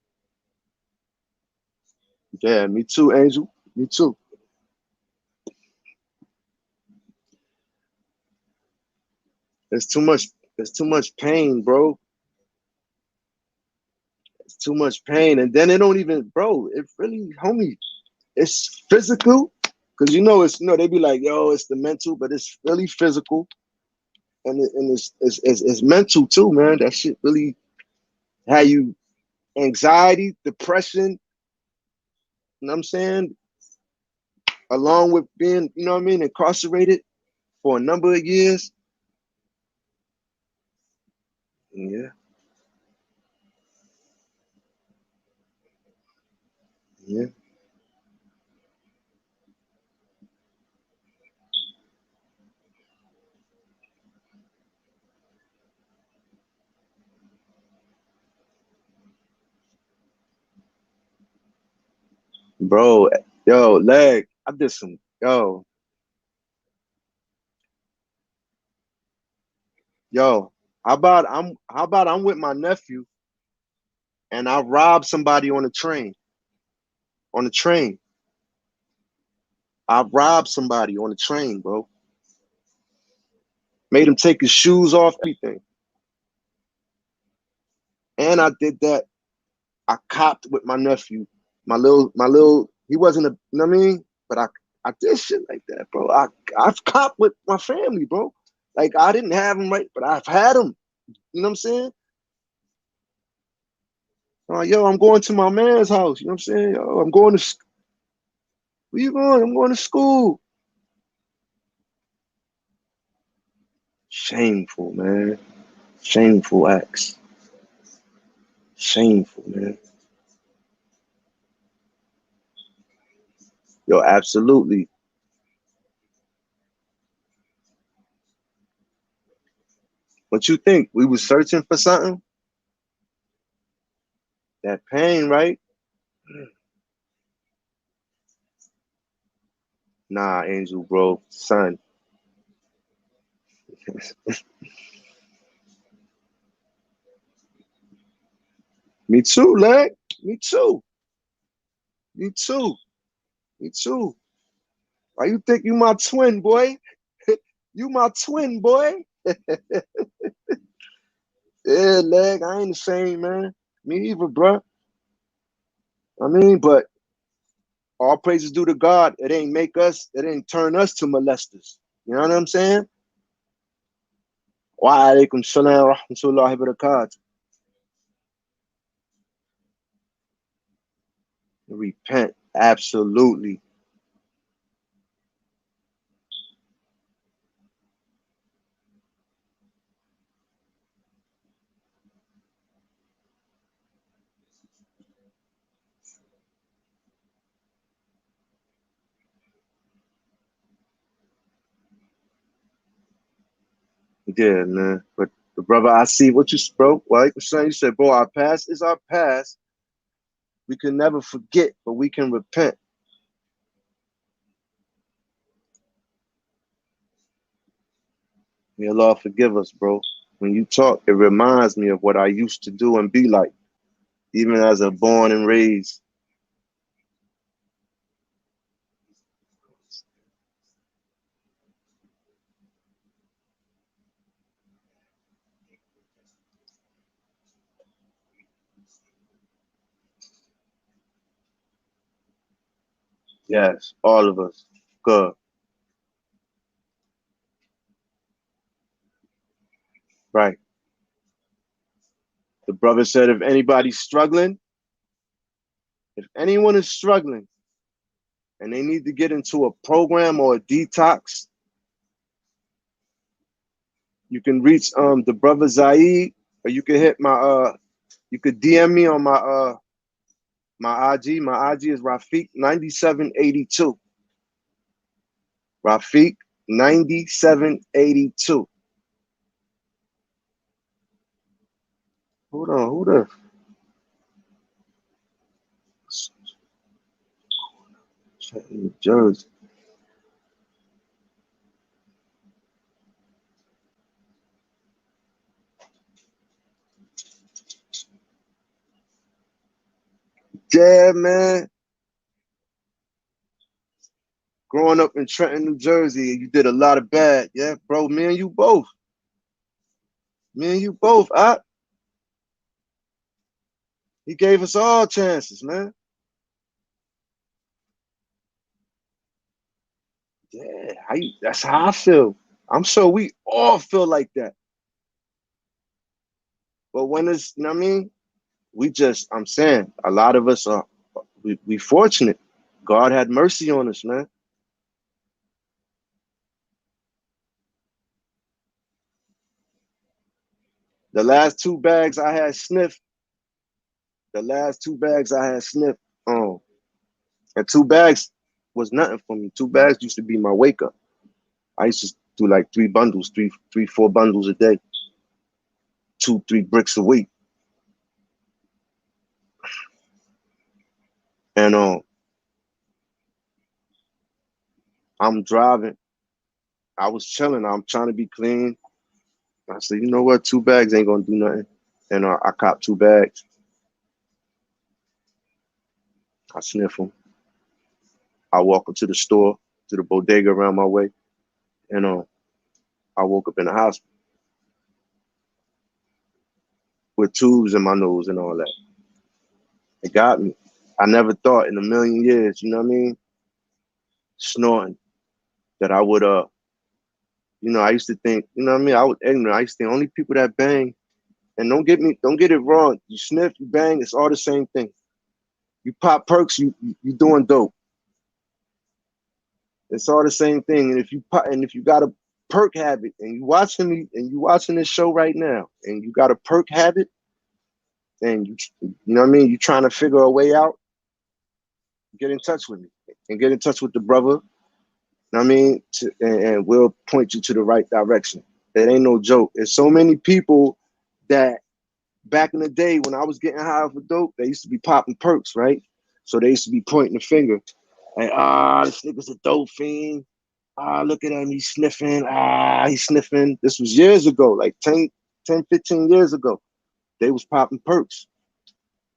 Yeah, me too, Angel. Me too. It's too much pain, bro. It's too much pain. And then it don't even, bro, it really, homie, it's physical. Cause they be like, yo, it's the mental, but it's really physical. And it's mental too, man. That shit really had you anxiety, depression, you know what I'm saying? Along with being, you know what I mean, incarcerated for a number of years. Yeah. Yeah. Bro, yo, leg. I did some, yo. Yo, how about I'm with my nephew and I rob somebody on the train. On the train. I robbed somebody on the train, bro. Made him take his shoes off, everything. And I did that. I copped with my nephew. My little, he wasn't a, you know what I mean? But I did shit like that, bro. I've copped with my family, bro. Like I didn't have them right, but I've had them. You know what I'm saying? Yo, I'm going to my man's house. You know what I'm saying? Yo, I'm going to, where you going? I'm going to school. Shameful, man. Shameful acts. Shameful, man. Yo, absolutely. What you think? We was searching for something? That pain, right? Nah, Angel, bro. Son. Me too, leg. Me too. Me too. Me too. Why you think you my twin, boy? You my twin, boy. Yeah, leg. I ain't the same, man. Me either, bro. I mean, but all praises due to God. It ain't turn us to molesters. You know what I'm saying? Wa alaikum salam wa rahmatullahi wa barakatuh. Repent. Absolutely. Yeah, man. But the brother, I see what you, bro. Like you said, bro, our past is our past. We can never forget, but we can repent. May Allah forgive us, bro. When you talk, it reminds me of what I used to do and be like, even as a born and raised. Yes, all of us. Good. Right. The brother said, if anybody's struggling, if anyone is struggling and they need to get into a program or a detox, you can reach the brother Zaid, or you can hit my you could DM me on my IG. My IG is Rafiq 9782. Rafiq 9782. Hold on, who the New Jersey? Yeah, man. Growing up in Trenton, New Jersey, you did a lot of bad. Yeah, bro. Me and you both. Me and you both. He gave us all chances, man. Yeah, that's how I feel. I'm sure we all feel like that. But when it's, you know what I mean? I'm saying, a lot of us are, we fortunate. God had mercy on us, man. The last two bags I had sniffed, and 2 bags was nothing for me. 2 bags used to be my wake up. I used to do like 3 bundles, 4 bundles a day, 2, 3 bricks a week. And I'm driving. I was chilling. I'm trying to be clean. I said, you know what? 2 bags ain't gonna do nothing. And I copped 2 bags. I sniff them. I walk up to the store, to the bodega around my way, and I woke up in the hospital with tubes in my nose and all that. It got me. I never thought in a million years, you know what I mean? Snorting, that I would you know, I used to think, you know what I mean? I was ignorant. I used to think only people that bang, and don't get it wrong. You sniff, you bang, it's all the same thing. You pop perks, you doing dope. It's all the same thing. And if you got a perk habit, and you watching this show right now, and you got a perk habit, and you know what I mean, you trying to figure a way out, get in touch with me and get in touch with the brother. I mean, and we'll point you to the right direction. It ain't no joke. There's so many people that back in the day when I was getting high for dope, they used to be popping perks, right? So they used to be pointing the finger. Like, this nigga's a dope fiend. Look at him, he's sniffing. He's sniffing. This was years ago, like 10, 15 years ago. They was popping perks.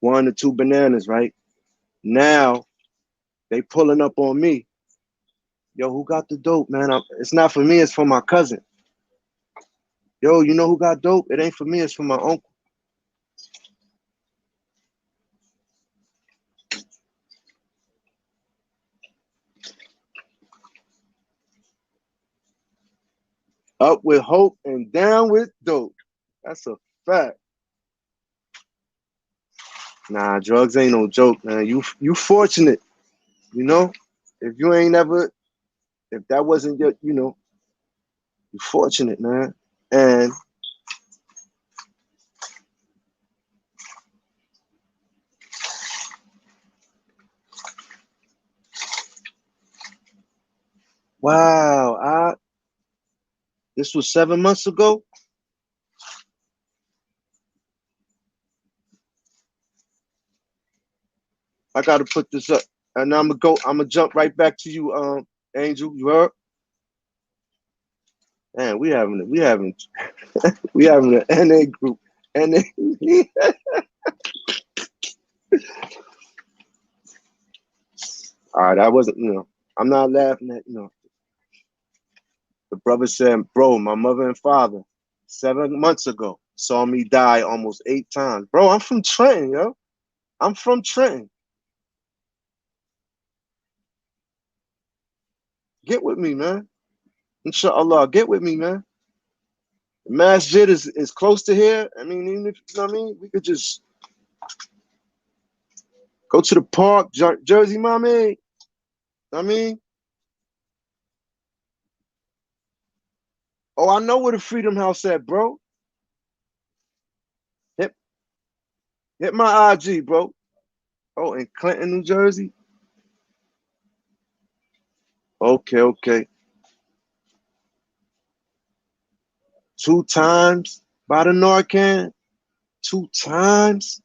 1 or 2 bananas, right? Now, they pulling up on me. Yo, who got the dope, man? It's not for me, it's for my cousin. Yo, you know who got dope? It ain't for me, it's for my uncle. Up with hope and down with dope. That's a fact. Nah, drugs ain't no joke, man. You fortunate, you know? If you ain't ever, if that wasn't your, you know, you're fortunate, man. And wow, this was 7 months ago. I gotta put this up. And I'm gonna jump right back to you, Angel. You heard? Man, we having an NA group. NA. All right, I wasn't, you know, I'm not laughing at, you know. The brother said, bro, my mother and father 7 months ago saw me die almost 8 times. Bro, I'm from Trenton, yo. I'm from Trenton. Get with me, man. Inshallah, get with me, man. The masjid is close to here. I mean, even if, you know what I mean, we could just go to the park, Jersey, mommy. I mean, oh, I know where the Freedom House at, bro. Hit my IG, bro. Oh, in Clinton, New Jersey. Okay. 2 times by the Narcan. 2 times.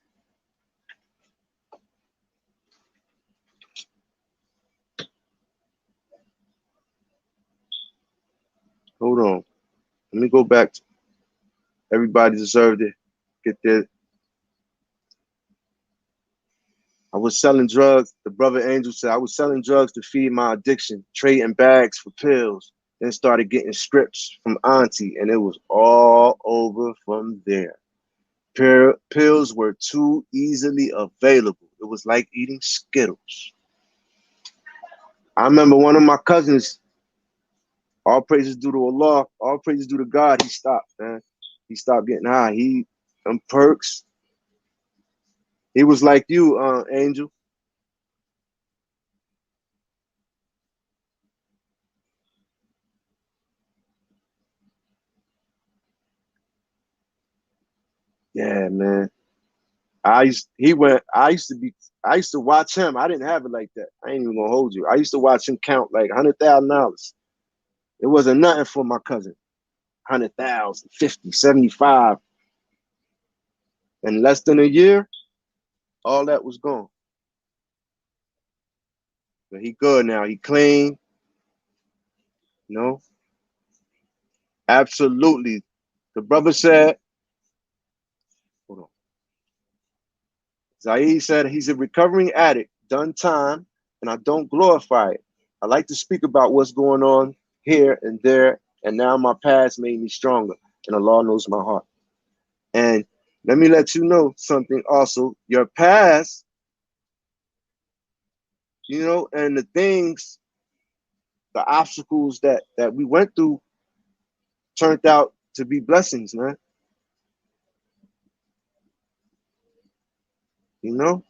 Hold on. Let me go back. Everybody deserved it. Get there. I was selling drugs. The brother Angel said I was selling drugs to feed my addiction, trading bags for pills. Then started getting scripts from Auntie, and it was all over from there. Pills were too easily available. It was like eating Skittles. I remember one of my cousins, all praises due to Allah, all praises due to God, he stopped, man. He stopped getting high. Them perks. He was like you, Angel. Yeah, man. I used to watch him. I didn't have it like that. I ain't even gonna hold you. I used to watch him count like $100,000. It wasn't nothing for my cousin. 100,000, 50, 75. In less than a year, all that was gone. But he good now. He clean. You know, absolutely. The brother said, hold on. Zaid said he's a recovering addict, done time, and I don't glorify it. I like to speak about what's going on here and there, and now my past made me stronger, and Allah knows my heart. And let me let you know something also. Your past, you know, and the things, the obstacles that we went through turned out to be blessings, man. You know?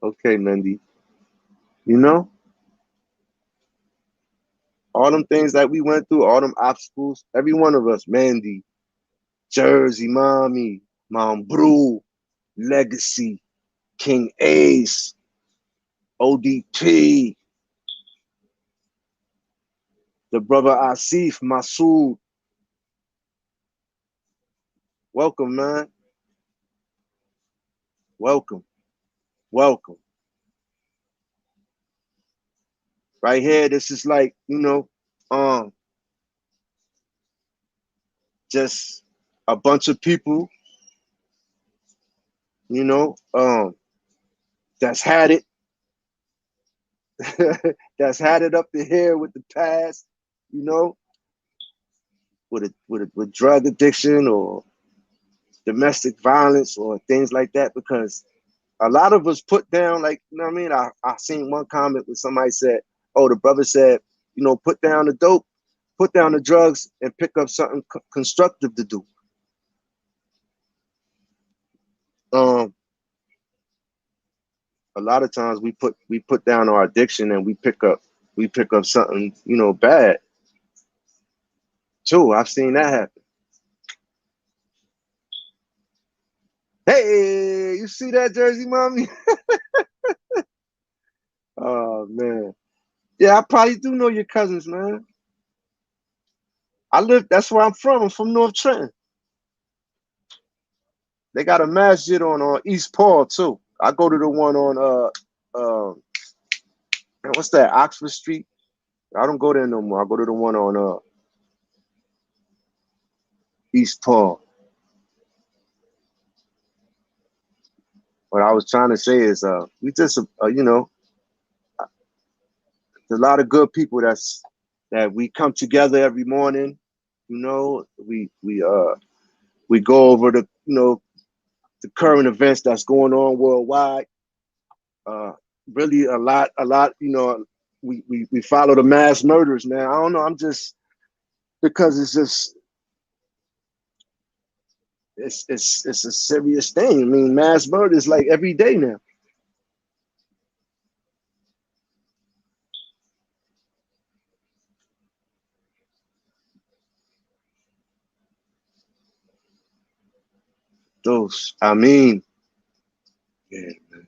Okay, Mendy. You know? All them things that we went through, all them obstacles, every one of us, Mandy, Jersey, Mommy, Mom Brew, Legacy, King Ace, ODP, the brother Asif, Masood. Welcome, man. Welcome. Welcome. Right here, this is like, you know, just a bunch of people, you know, that's had it, that's had it up to here with the past, you know, with drug addiction or domestic violence or things like that, because a lot of us put down, like, you know what I mean? I seen one comment where somebody said, oh, the brother said, you know, put down the dope, put down the drugs and pick up something constructive to do. A lot of times we put down our addiction and we pick up something, you know, bad. Too, I've seen that happen. Hey, you see that, Jersey Mommy? Oh man. Yeah, I probably do know your cousins, man. That's where I'm from. I'm from North Trenton. They got a masjid on East Paul too. I go to the one on what's that, Oxford Street? I don't go there no more. I go to the one on East Paul. What I was trying to say is we just you know, there's a lot of good people that we come together every morning. You know, we go over the, you know, the current events that's going on worldwide. Really a lot, you know, we follow the mass murders, man. I don't know, I'm just, because it's just, it's a serious thing. I mean, mass murder is like every day now. Those, I mean, yeah, man.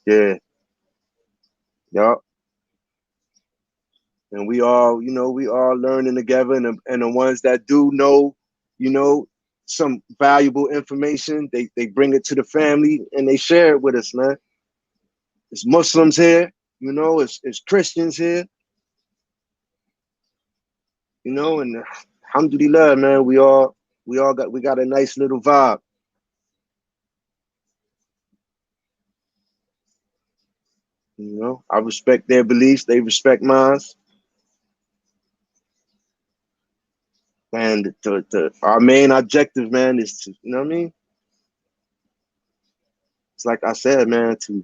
Yeah, yup. And we all, you know, we all learning together, and the ones that do know, you know, some valuable information, they bring it to the family and they share it with us, man. It's Muslims here, you know, it's Christians here, you know, and alhamdulillah, man, we got a nice little vibe. You know, I respect their beliefs, they respect mine. And our main objective, man, is to, you know what I mean? It's like I said, man, to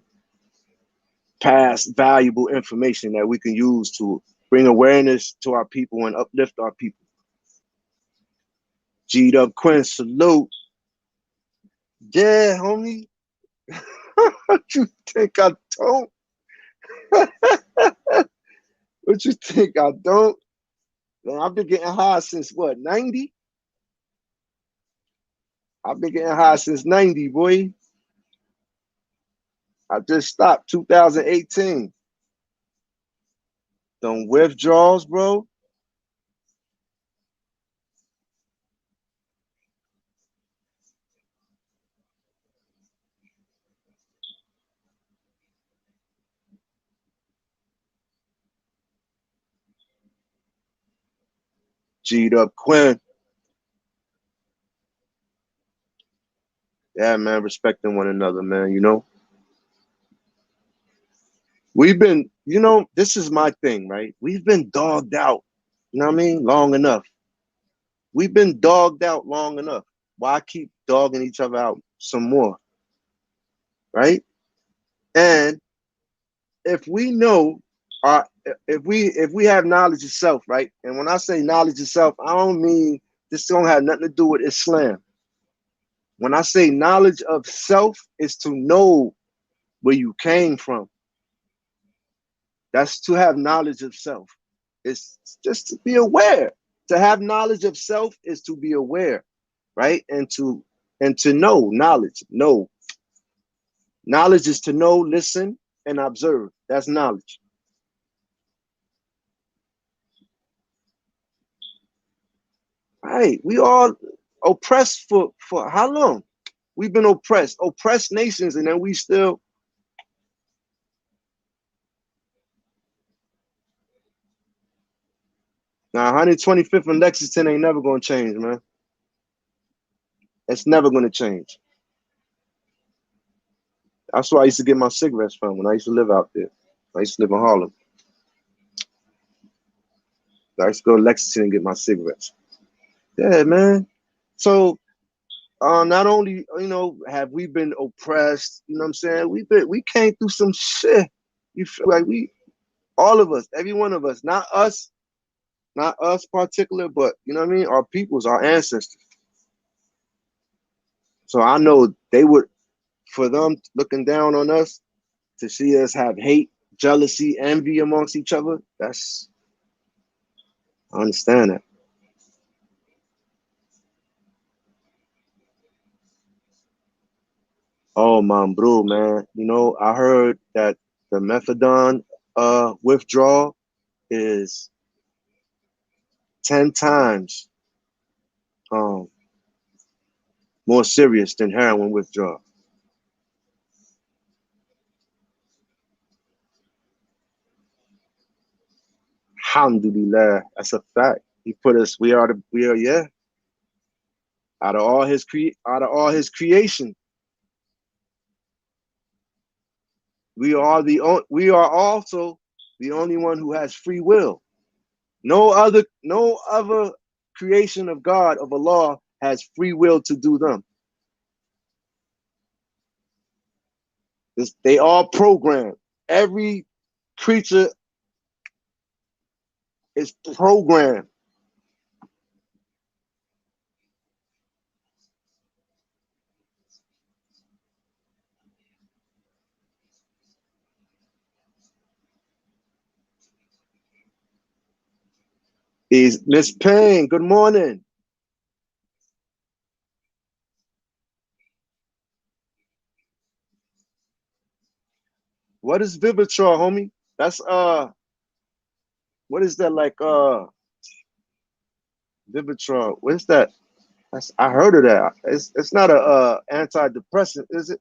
pass valuable information that we can use to bring awareness to our people and uplift our people. G'd up Quinn, salute. Yeah, homie. What you think I don't? What you think I don't? Man, I've been getting high since what, 90? I've been getting high since 90, boy. I just stopped 2018. Them withdrawals, bro. G'd up Quinn. Yeah, man, respecting one another, man, you know. We've been, you know, this is my thing, right? We've been dogged out, you know what I mean? Long enough. We've been dogged out long enough. Why keep dogging each other out some more? Right? And if we know if we have knowledge of self, right? And when I say knowledge of self, I don't mean this don't have nothing to do with Islam. When I say knowledge of self, is to know where you came from. That's to have knowledge of self. It's just to be aware. To have knowledge of self is to be aware, right? And to know knowledge. Know. Knowledge is to know, listen, and observe. That's knowledge. Right. We all oppressed for how long? We've been oppressed nations, and then we still. Now, 125th and Lexington ain't never gonna change, man. It's never gonna change. That's where I used to get my cigarettes from when I used to live out there. I used to live in Harlem. I used to go to Lexington and get my cigarettes. Yeah, man. So not only, you know, have we been oppressed, you know what I'm saying? We came through some shit. You feel like all of us, every one of us, not us particular, but you know what I mean? Our peoples, our ancestors. So I know they would, for them looking down on us, to see us have hate, jealousy, envy amongst each other, I understand that. Oh, my bro, man. You know, I heard that the methadone withdrawal is 10 times more serious than heroin withdrawal. Alhamdulillah, that's a fact. He put us. We are yeah. Out of all his creation, we are also the only one who has free will. No other creation of God, of Allah, has free will to do them. They all programmed. Every creature is programmed. Is Miss Payne, good morning. What is Vivitrol, homie? That's what is that like Vivitrol? What is that? I heard of that. It's not a antidepressant, is it?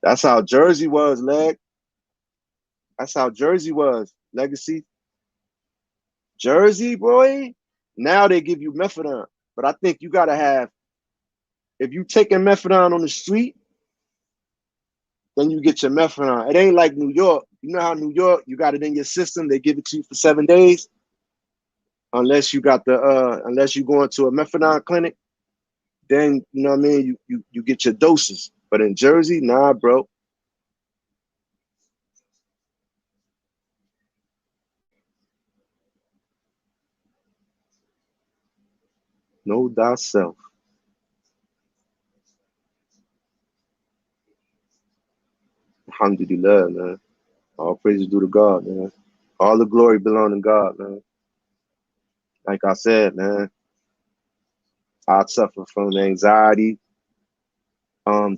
That's how Jersey was, leg. That's how Jersey was, legacy. Jersey, boy. Now they give you methadone, but I think you gotta have. If you taking methadone on the street, then you get your methadone. It ain't like New York. You know how New York, you got it in your system. They give it to you for 7 days, unless you got unless you go into a methadone clinic. Then you know what I mean. You get your doses. But in Jersey, nah, bro. Know thyself. Alhamdulillah, man. All praises due to God, man. All the glory belong to God, man. Like I said, man, I suffer from anxiety,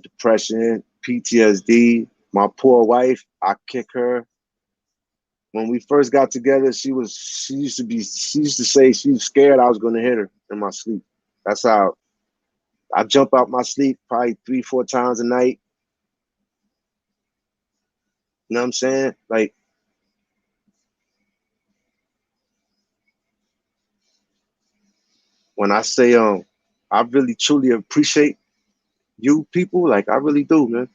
depression, PTSD. My poor wife, I kick her. When we first got together, she used to say she was scared I was gonna hit her in my sleep. That's how I jump out my sleep probably 3-4 times a night. You know what I'm saying? Like, when I say I really truly appreciate you people, like I really do, man.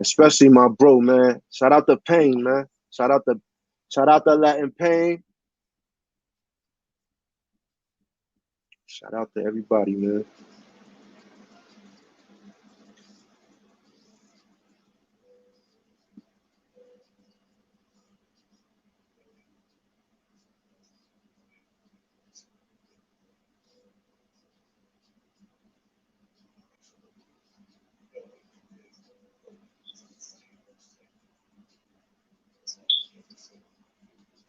Especially my bro, man. Shout out to Pain, man. Shout out to Latin Pain. Shout out to everybody, man.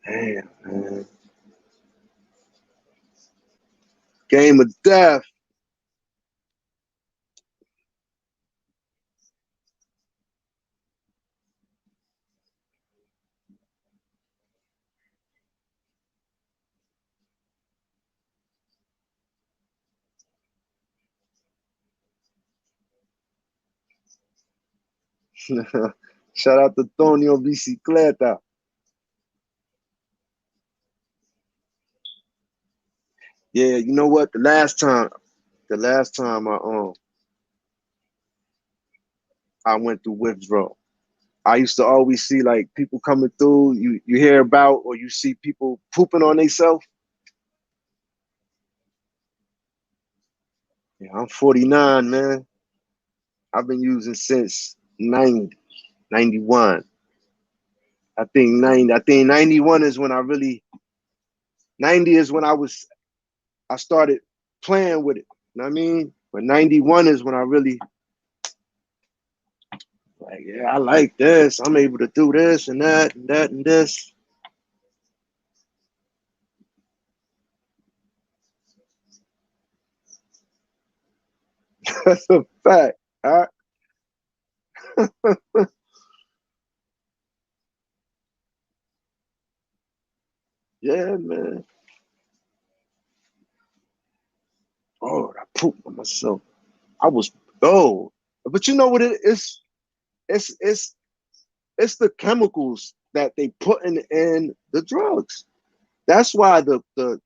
Damn, man. Game of death. Shout out to Tonio Bicicleta. Yeah, you know what? The last time I went through withdrawal, I used to always see like people coming through. You hear about or you see people pooping on themselves. Yeah, I'm 49, man. I've been using since 90, 91. I think 91 is when 90 is when I started playing with it. You know what I mean? But 91 is when I really, like, yeah, I like this. I'm able to do this and that and that and this. That's a fact. Huh? Yeah, man. Oh, I pooped on myself. But you know what it is? It's the chemicals that they put in the drugs. That's why the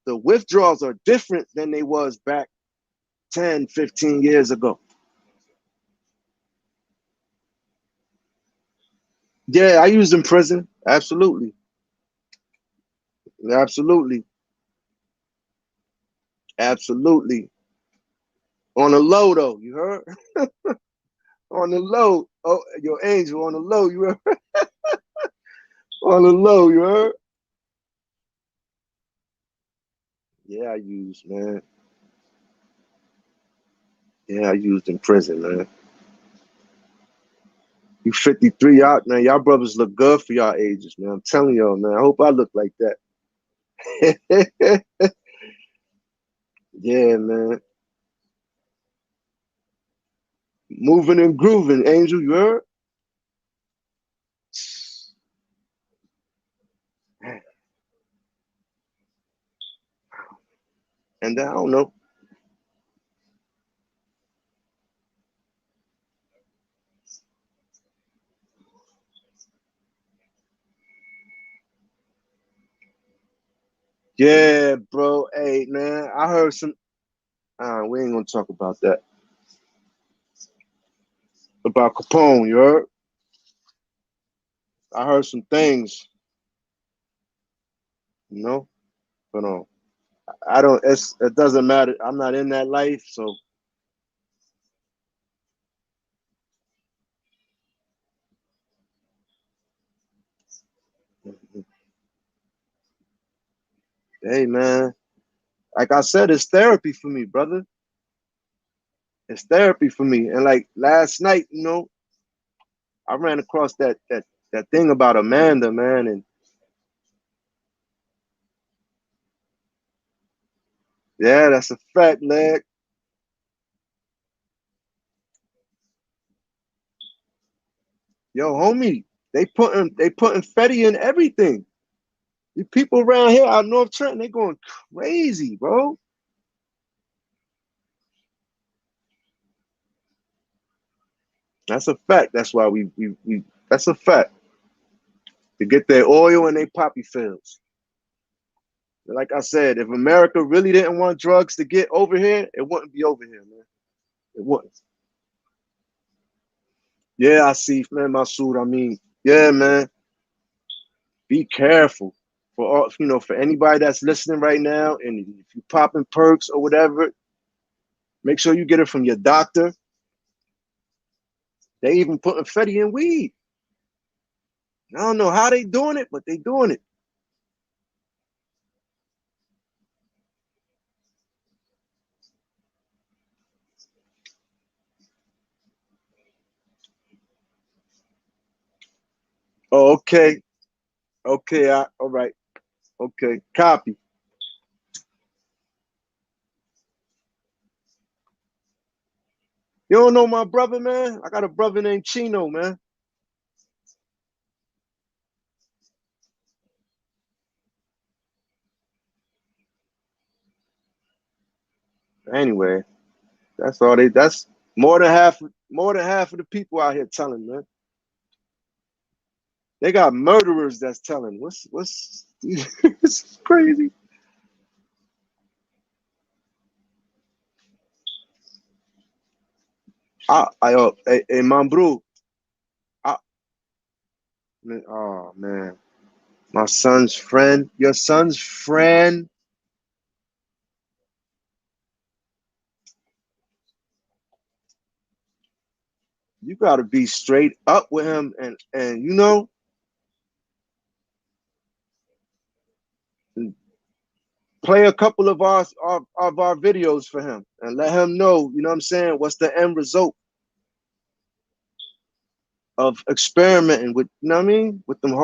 withdrawals are different than they was back 10, 15 years ago. Yeah, I used in prison. Absolutely. Absolutely. Absolutely. On the low though, you heard? On the low. Oh, your angel on the low, you heard? On the low, you heard? Yeah, I used, man. Yeah, I used in prison, man. You 53 out, man. Y'all brothers look good for y'all ages, man. I'm telling y'all, man. I hope I look like that. Yeah, man. Moving and grooving, Angel, you heard? And I don't know. Yeah, bro. Hey, man, I heard some. We ain't gonna talk about that. About Capone, you heard? I heard some things, you know? But I don't. It doesn't matter. I'm not in that life, so. Hey, man. Like I said, it's therapy for me, brother. It's therapy for me. And like last night, I ran across that thing about Amanda, man, and yeah, that's a fact, leg. Yo, homie, they putting Fetty in everything. The people around here out North Trenton, they going crazy, bro. That's a fact. That's why we that's a fact. To get their oil and their poppy fields. Like I said, if America really didn't want drugs to get over here, it wouldn't be over here, man. It wouldn't. Yeah, I see, man, Masood. I mean, yeah, man. Be careful for all, for anybody that's listening right now, and if you popping perks or whatever, make sure you get it from your doctor. They even putting Fetty in weed. I don't know how they doing it, but they doing it. Oh, okay. Okay, all right. Okay, copy. You don't know my brother, man? I got a brother named Chino, man. Anyway, that's all that's more than half of the people out here telling, man. They got murderers that's telling. What's it's crazy. Hey, Mambru. Oh man. My son's friend. Your son's friend. You gotta be straight up with him and play a couple of our videos for him and let him know, you know what I'm saying, what's the end result of experimenting with, you know what I mean, with them,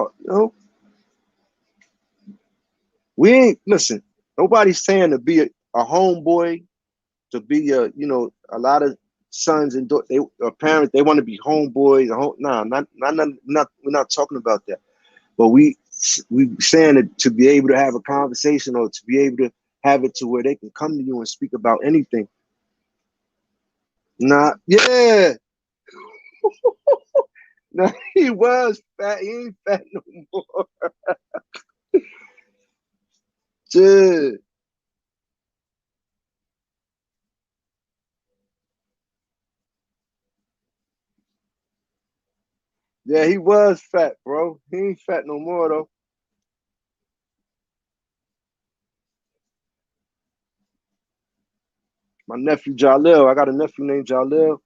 we ain't, listen, nobody's saying to be a homeboy, to be a lot of sons and parents, they want to be homeboys. Nah, not, we're not talking about that. But we saying it to be able to have a conversation or to be able to have it to where they can come to you and speak about anything. Nah, yeah. Nah, he was fat. He ain't fat no more. Yeah. Yeah, he was fat, bro. He ain't fat no more though. My nephew Jalil, I got a nephew named Jalil.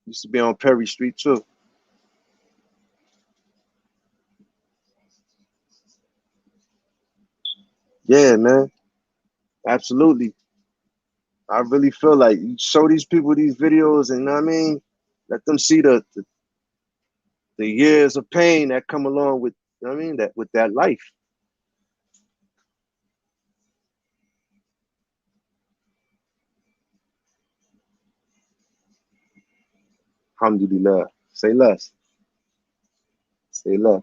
Used to be on Perry Street too. Yeah, man. Absolutely. I really feel like you show these people these videos and, you know what I mean, let them see the years of pain that come along with, you know what I mean, that with that life. Alhamdulillah. Say less. Say less.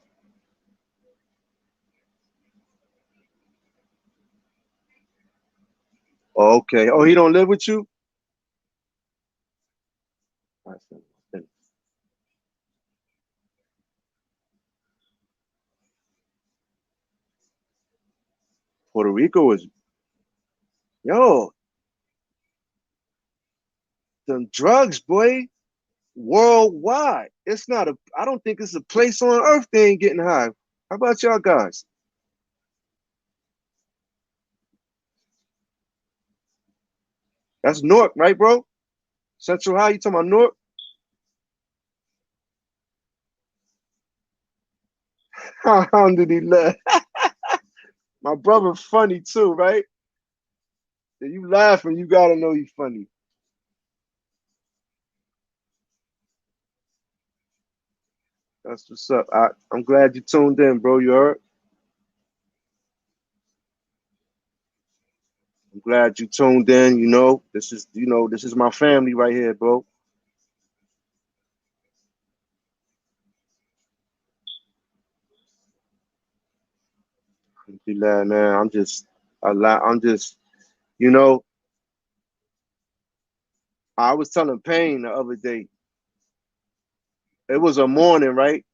Oh, okay. Oh, he don't live with you? Puerto Rico is, yo, them drugs, boy, worldwide. It's not I don't think it's a place on earth they ain't getting high. How about y'all guys? That's Newark, right, bro? Central High, you talking about Newark? Alhamdulillah. My brother funny too, right? If you laughing, you gotta know you funny. That's what's up. I'm glad you tuned in, bro. You heard? I'm glad you tuned in. This is my family right here, bro. Alhamdulillah, man. I'm just, you know, I was telling Payne the other day. It was a morning, right?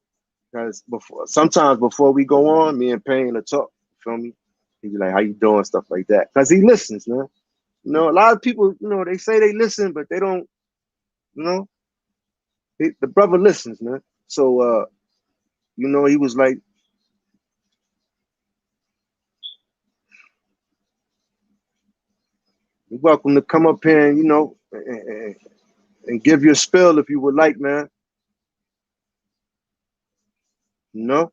Because sometimes before we go on, me and Payne will talk. You feel me? He be like, "How you doing?" Stuff like that. Because he listens, man. You know, a lot of people, you know, they say they listen, but they don't. You know, the brother listens, man. So, you know, he was like, "You're welcome to come up here and, you know, and give your spill if you would like, man." You know,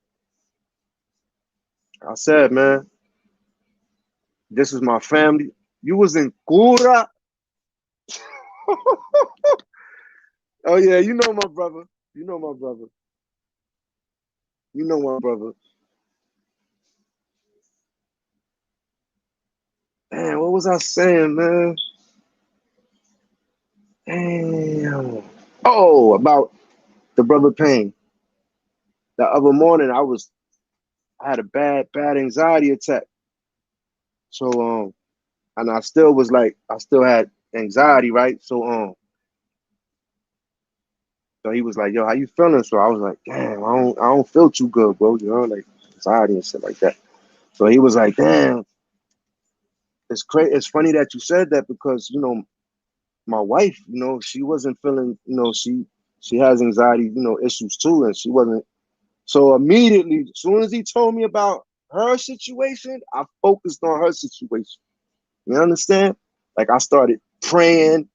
I said, man, this is my family. You was in Kura. Oh yeah, you know my brother. You know my brother. You know my brother. Man, what was I saying, man? Damn. Oh, about the brother Payne. The other morning, I had a bad anxiety attack. So and I still was like, I still had anxiety, right? So he was like, "Yo, how you feeling?" So I was like, "Damn, I don't feel too good, bro. You know, like anxiety and shit like that." So he was like, "Damn, it's crazy. It's funny that you said that because you know, my wife, you know, she wasn't feeling, you know, she has anxiety, you know, issues too, and she wasn't." So immediately, as soon as he told me about her situation, I focused on her situation. You understand? Like I started praying,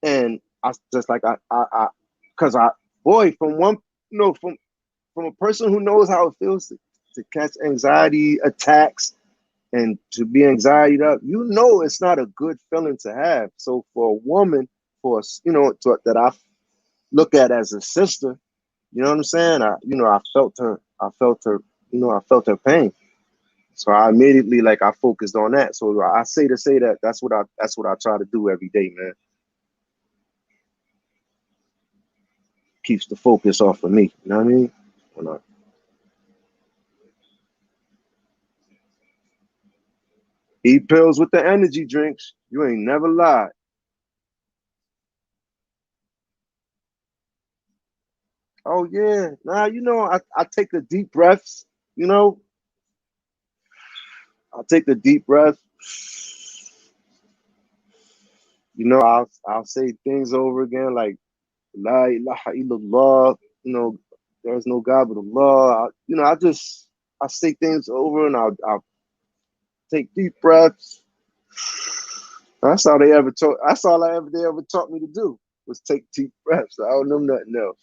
and I just like because boy, from one, you know, from a person who knows how it feels to catch anxiety attacks and to be anxiety up, you know, it's not a good feeling to have. So for a woman, you know, that I look at as a sister, you know what I'm saying? You know, I felt her, you know, I felt her pain. So I immediately like I focused on that. So I say that that's what I try to do every day, man. Keeps the focus off of me. You know what I mean? When I eat pills with the energy drinks, you ain't never lied. Oh yeah. Nah, you know, I take the deep breaths, you know. I take the deep breath. You know, I'll say things over again like La ilaha illallah, you know, there's no God but Allah. You know, I say things over and I'll take deep breaths. That's all they ever taught. That's all they ever taught me to do was take deep breaths. I don't know nothing else.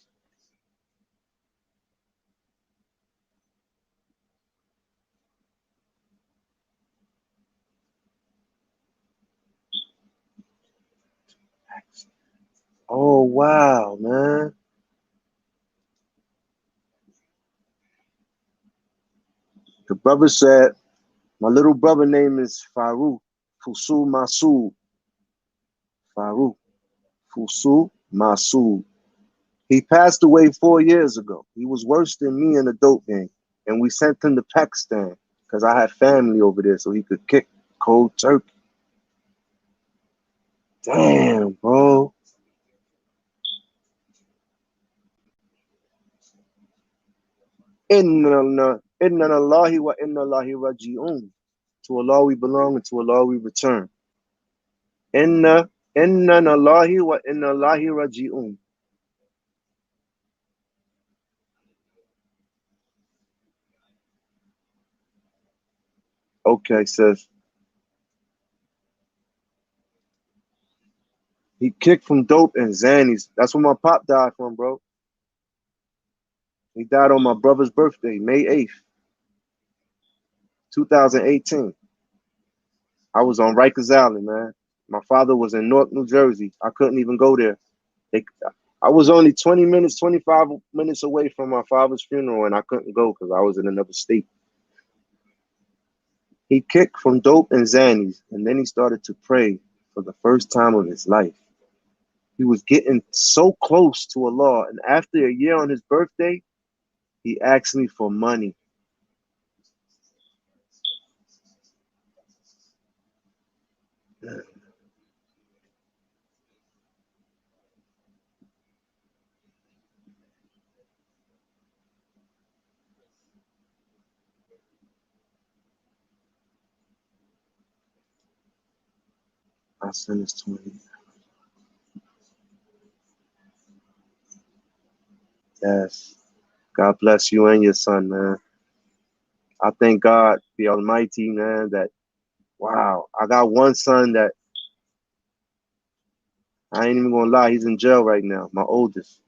Oh wow, man. The brother said, my little brother name is Farouk Fusul Masood. Farouk Fusul Masood. He passed away 4 years ago. He was worse than me in a dope gang. And we sent him to Pakistan because I had family over there so he could kick cold turkey. Damn, bro. Inna Allahi wa inna Allahi raji'un. To Allah we belong and to Allah we return. Inna Allahi wa inna Allahi raji'un. Okay, says he kicked from dope and Xannies. That's where my pop died from, bro. He died on my brother's birthday, May 8th, 2018. I was on Rikers Island, man. My father was in Newark, New Jersey. I couldn't even go there. I was only 20 minutes, 25 minutes away from my father's funeral, and I couldn't go because I was in another state. He kicked from dope and Xannies, and then he started to pray for the first time of his life. He was getting so close to Allah, and after a year on his birthday, he asked me for money. My son is 20. Yes. God bless you and your son, man. I thank God, the Almighty, man, that, wow, I got one son that I ain't even gonna lie, he's in jail right now, my oldest.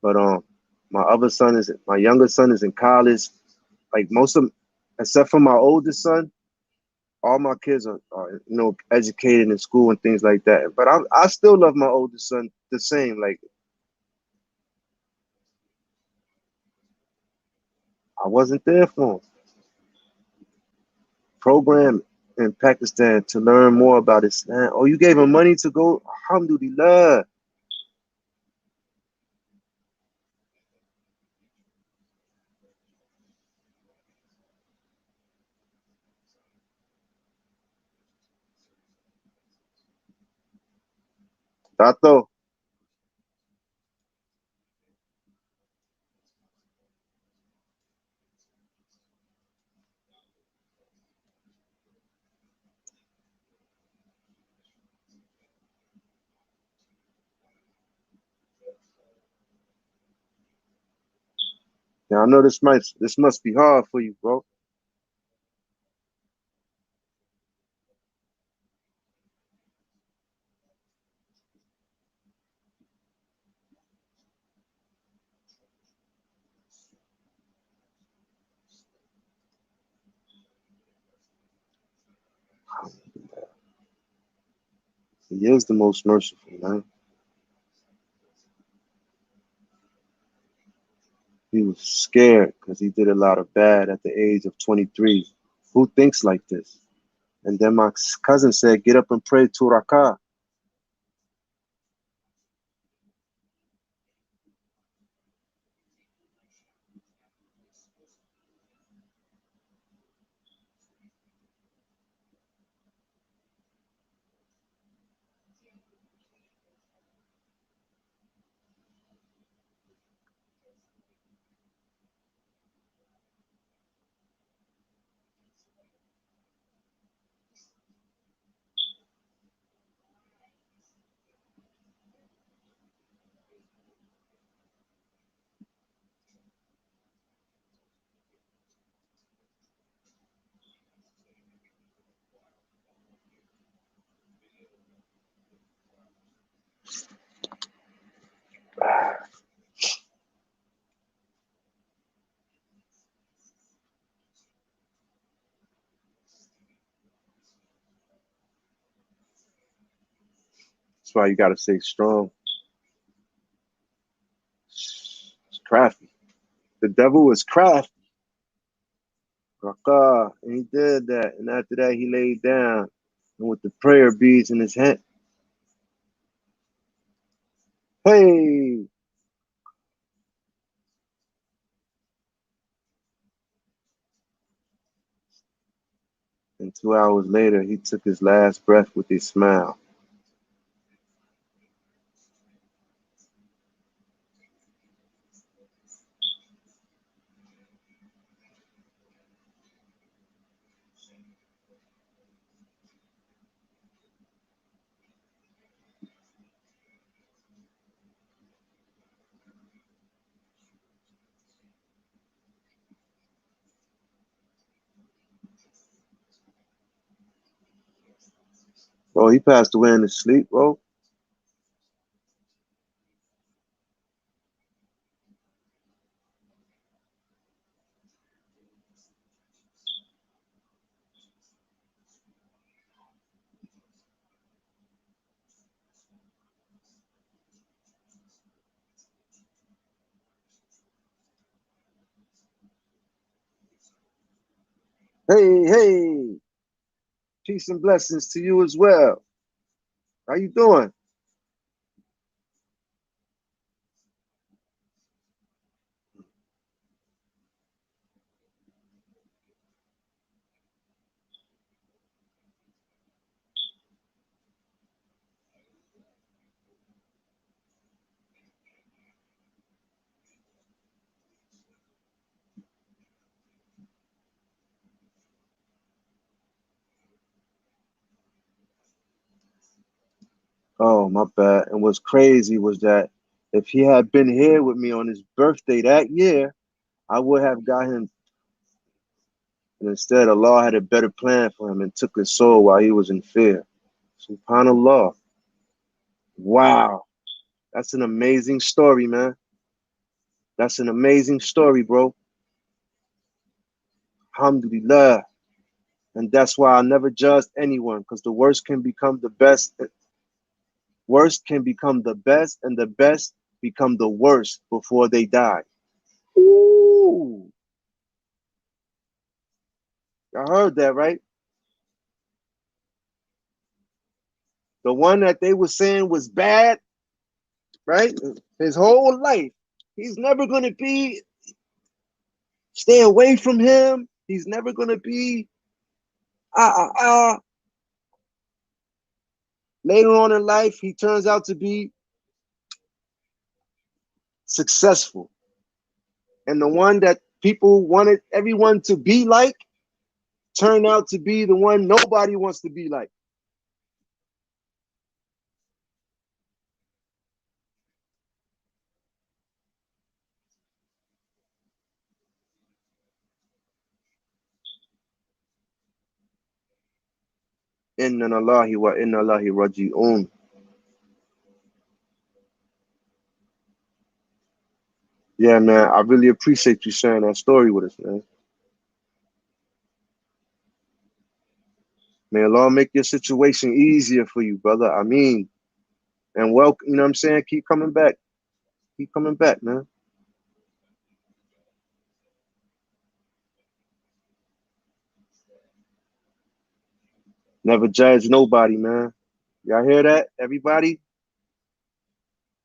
But my younger son is in college. Like most of, except for my oldest son, all my kids are educated in school and things like that. But I still love my oldest son the same. Like I wasn't there for him. Program in Pakistan to learn more about Islam. Oh, you gave him money to go? Alhamdulillah. Tato. Now I know this must be hard for you, bro. He is the most merciful, man. He was scared because he did a lot of bad at the age of 23. Who thinks like this? And then my cousin said, get up and pray 2 rakah. That's why you got to stay strong. It's crafty. The devil is crafty. Rakah. And he did that. And after that, he laid down. And with the prayer beads in his hand. Hey! And 2 hours later, he took his last breath with a smile. Bro, he passed away in his sleep, bro. Hey, hey! Peace and blessings to you as well. How you doing? Oh, my bad. And what's crazy was that if he had been here with me on his birthday that year, I would have got him. And instead, Allah had a better plan for him and took his soul while he was in fear. SubhanAllah. Wow. That's an amazing story, man. That's an amazing story, bro. Alhamdulillah. And that's why I never judged anyone, because the worst can become the best. Worst can become the best, and the best become the worst before they die. Ooh. I heard that, right? The one that they were saying was bad, right? His whole life. He's never going to be, stay away from him. He's never going to be, Later on in life, he turns out to be successful. And the one that people wanted everyone to be like turned out to be the one nobody wants to be like. Inna Allahi wa inna Allahi raji'un. Yeah, man, I really appreciate you sharing that story with us, man. May Allah make your situation easier for you, brother. I mean, and welcome, you know what I'm saying? Keep coming back. Keep coming back, man. Never judge nobody, man. Y'all hear that? Everybody?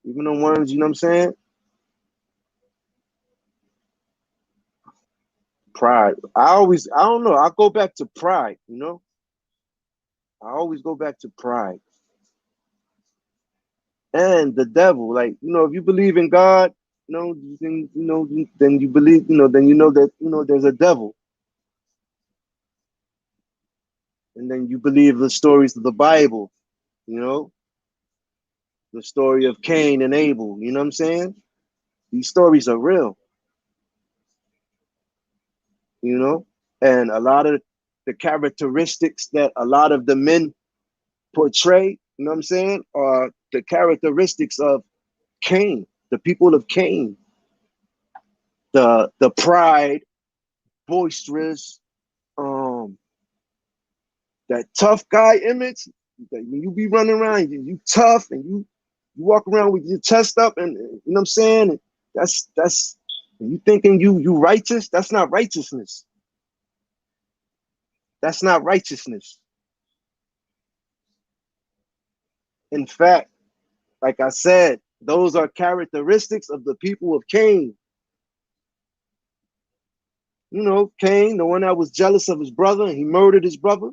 Even the ones, you know what I'm saying? Pride. I don't know. I go back to pride, you know? I always go back to pride. And the devil, like, you know, if you believe in God, then you believe, then you know that, there's a devil. And then you believe the stories of the Bible, you know, the story of Cain and Abel, you know what I'm saying? These stories are real, you know? And a lot of the characteristics that a lot of the men portray, you know what I'm saying, are the characteristics of Cain, the people of Cain, the pride, boisterous, that tough guy image. That when you be running around, you tough, and you walk around with your chest up, and you know what I'm saying. And that's you thinking you righteous. That's not righteousness. That's not righteousness. In fact, like I said, those are characteristics of the people of Cain. You know, Cain, the one that was jealous of his brother and he murdered his brother.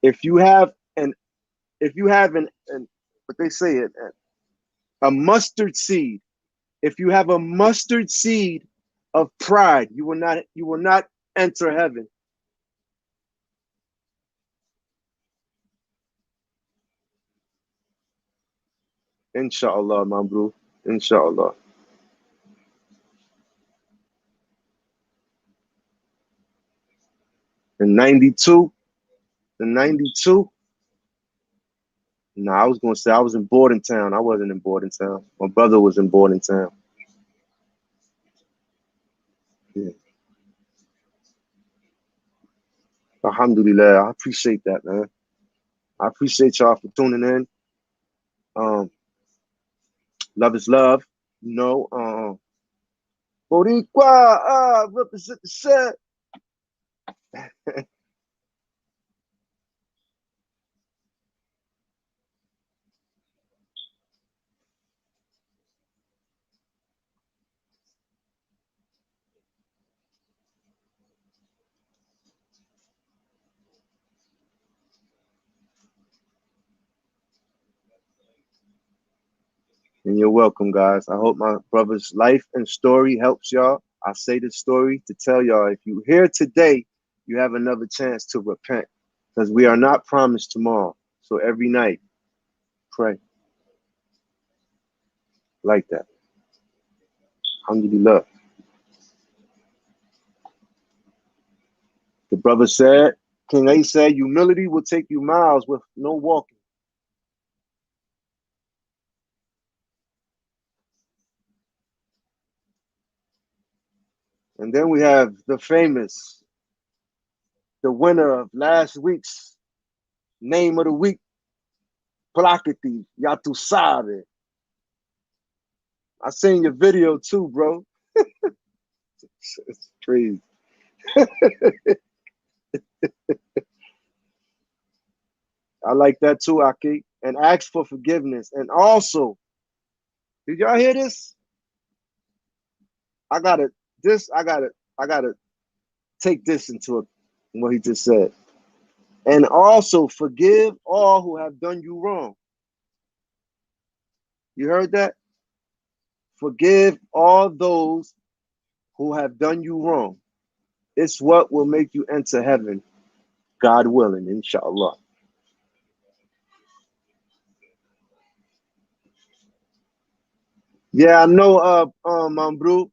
If you have an, what they say, a mustard seed. If you have a mustard seed of pride, you will not enter heaven. Inshallah, my bro. Inshallah. In 92, no, I was gonna say I was in boarding town. I wasn't in boarding town. My brother was in boarding town. Yeah. Alhamdulillah. I appreciate that, man. I appreciate y'all for tuning in. Love is love. You know, Boricua, represent the set. And you're welcome, guys. I hope my brother's life and story helps y'all. I say this story to tell y'all, if you're here today, you have another chance to repent, because we are not promised tomorrow. So every night, pray like that. Alhamdulillah. The brother said, King A said, humility will take you miles with no walking. And then we have the famous, the winner of last week's name of the week, Plakati, Yatu Sabe. I seen your video too, bro. It's crazy. I like that too, Aki. And ask for forgiveness. And also, did y'all hear this? I gotta take this into what he just said. And also forgive all who have done you wrong. You heard that? Forgive all those who have done you wrong. It's what will make you enter heaven, God willing, inshallah. Yeah, I know, Bro.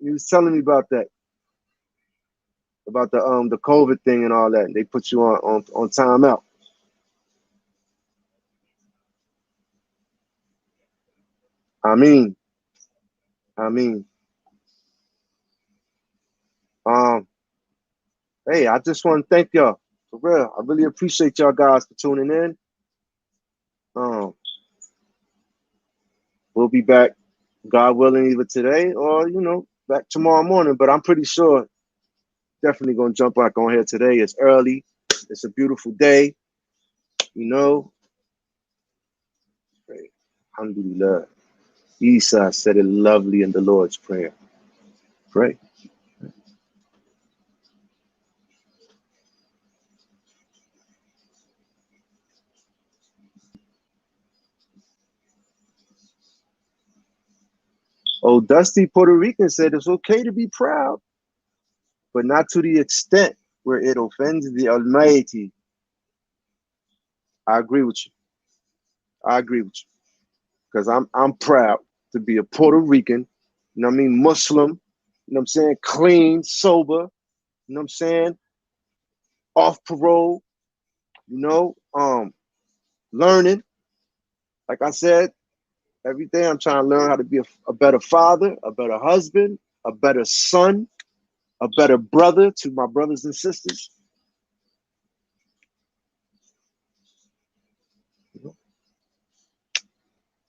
You was telling me about that, about the COVID thing and all that. They put you on timeout. I mean, hey, I just want to thank y'all for real. I really appreciate y'all guys for tuning in. We'll be back, God willing, either today or back tomorrow morning. But I'm pretty sure, definitely gonna jump back on here today. It's early. It's a beautiful day. Alhamdulillah. Isa said it lovely in the Lord's Prayer. Pray. Oh, Dusty Puerto Rican said it's okay to be proud, but not to the extent where it offends the Almighty. I agree with you. Because I'm proud to be a Puerto Rican, Muslim, clean, sober, off parole, learning. Like I said, every day I'm trying to learn how to be a better father, a better husband, a better son, a better brother to my brothers and sisters.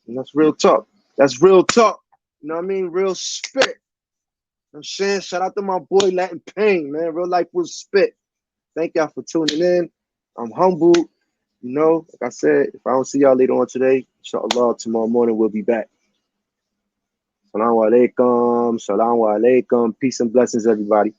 And that's real talk. That's real talk. Real spit. I'm saying, shout out to my boy Latin Pain, man. Real life will spit. Thank y'all for tuning in. I'm humbled. Like I said, if I don't see y'all later on today, inshallah, tomorrow morning we'll be back. Salaam alaikum. Salaam alaikum. Peace and blessings, everybody.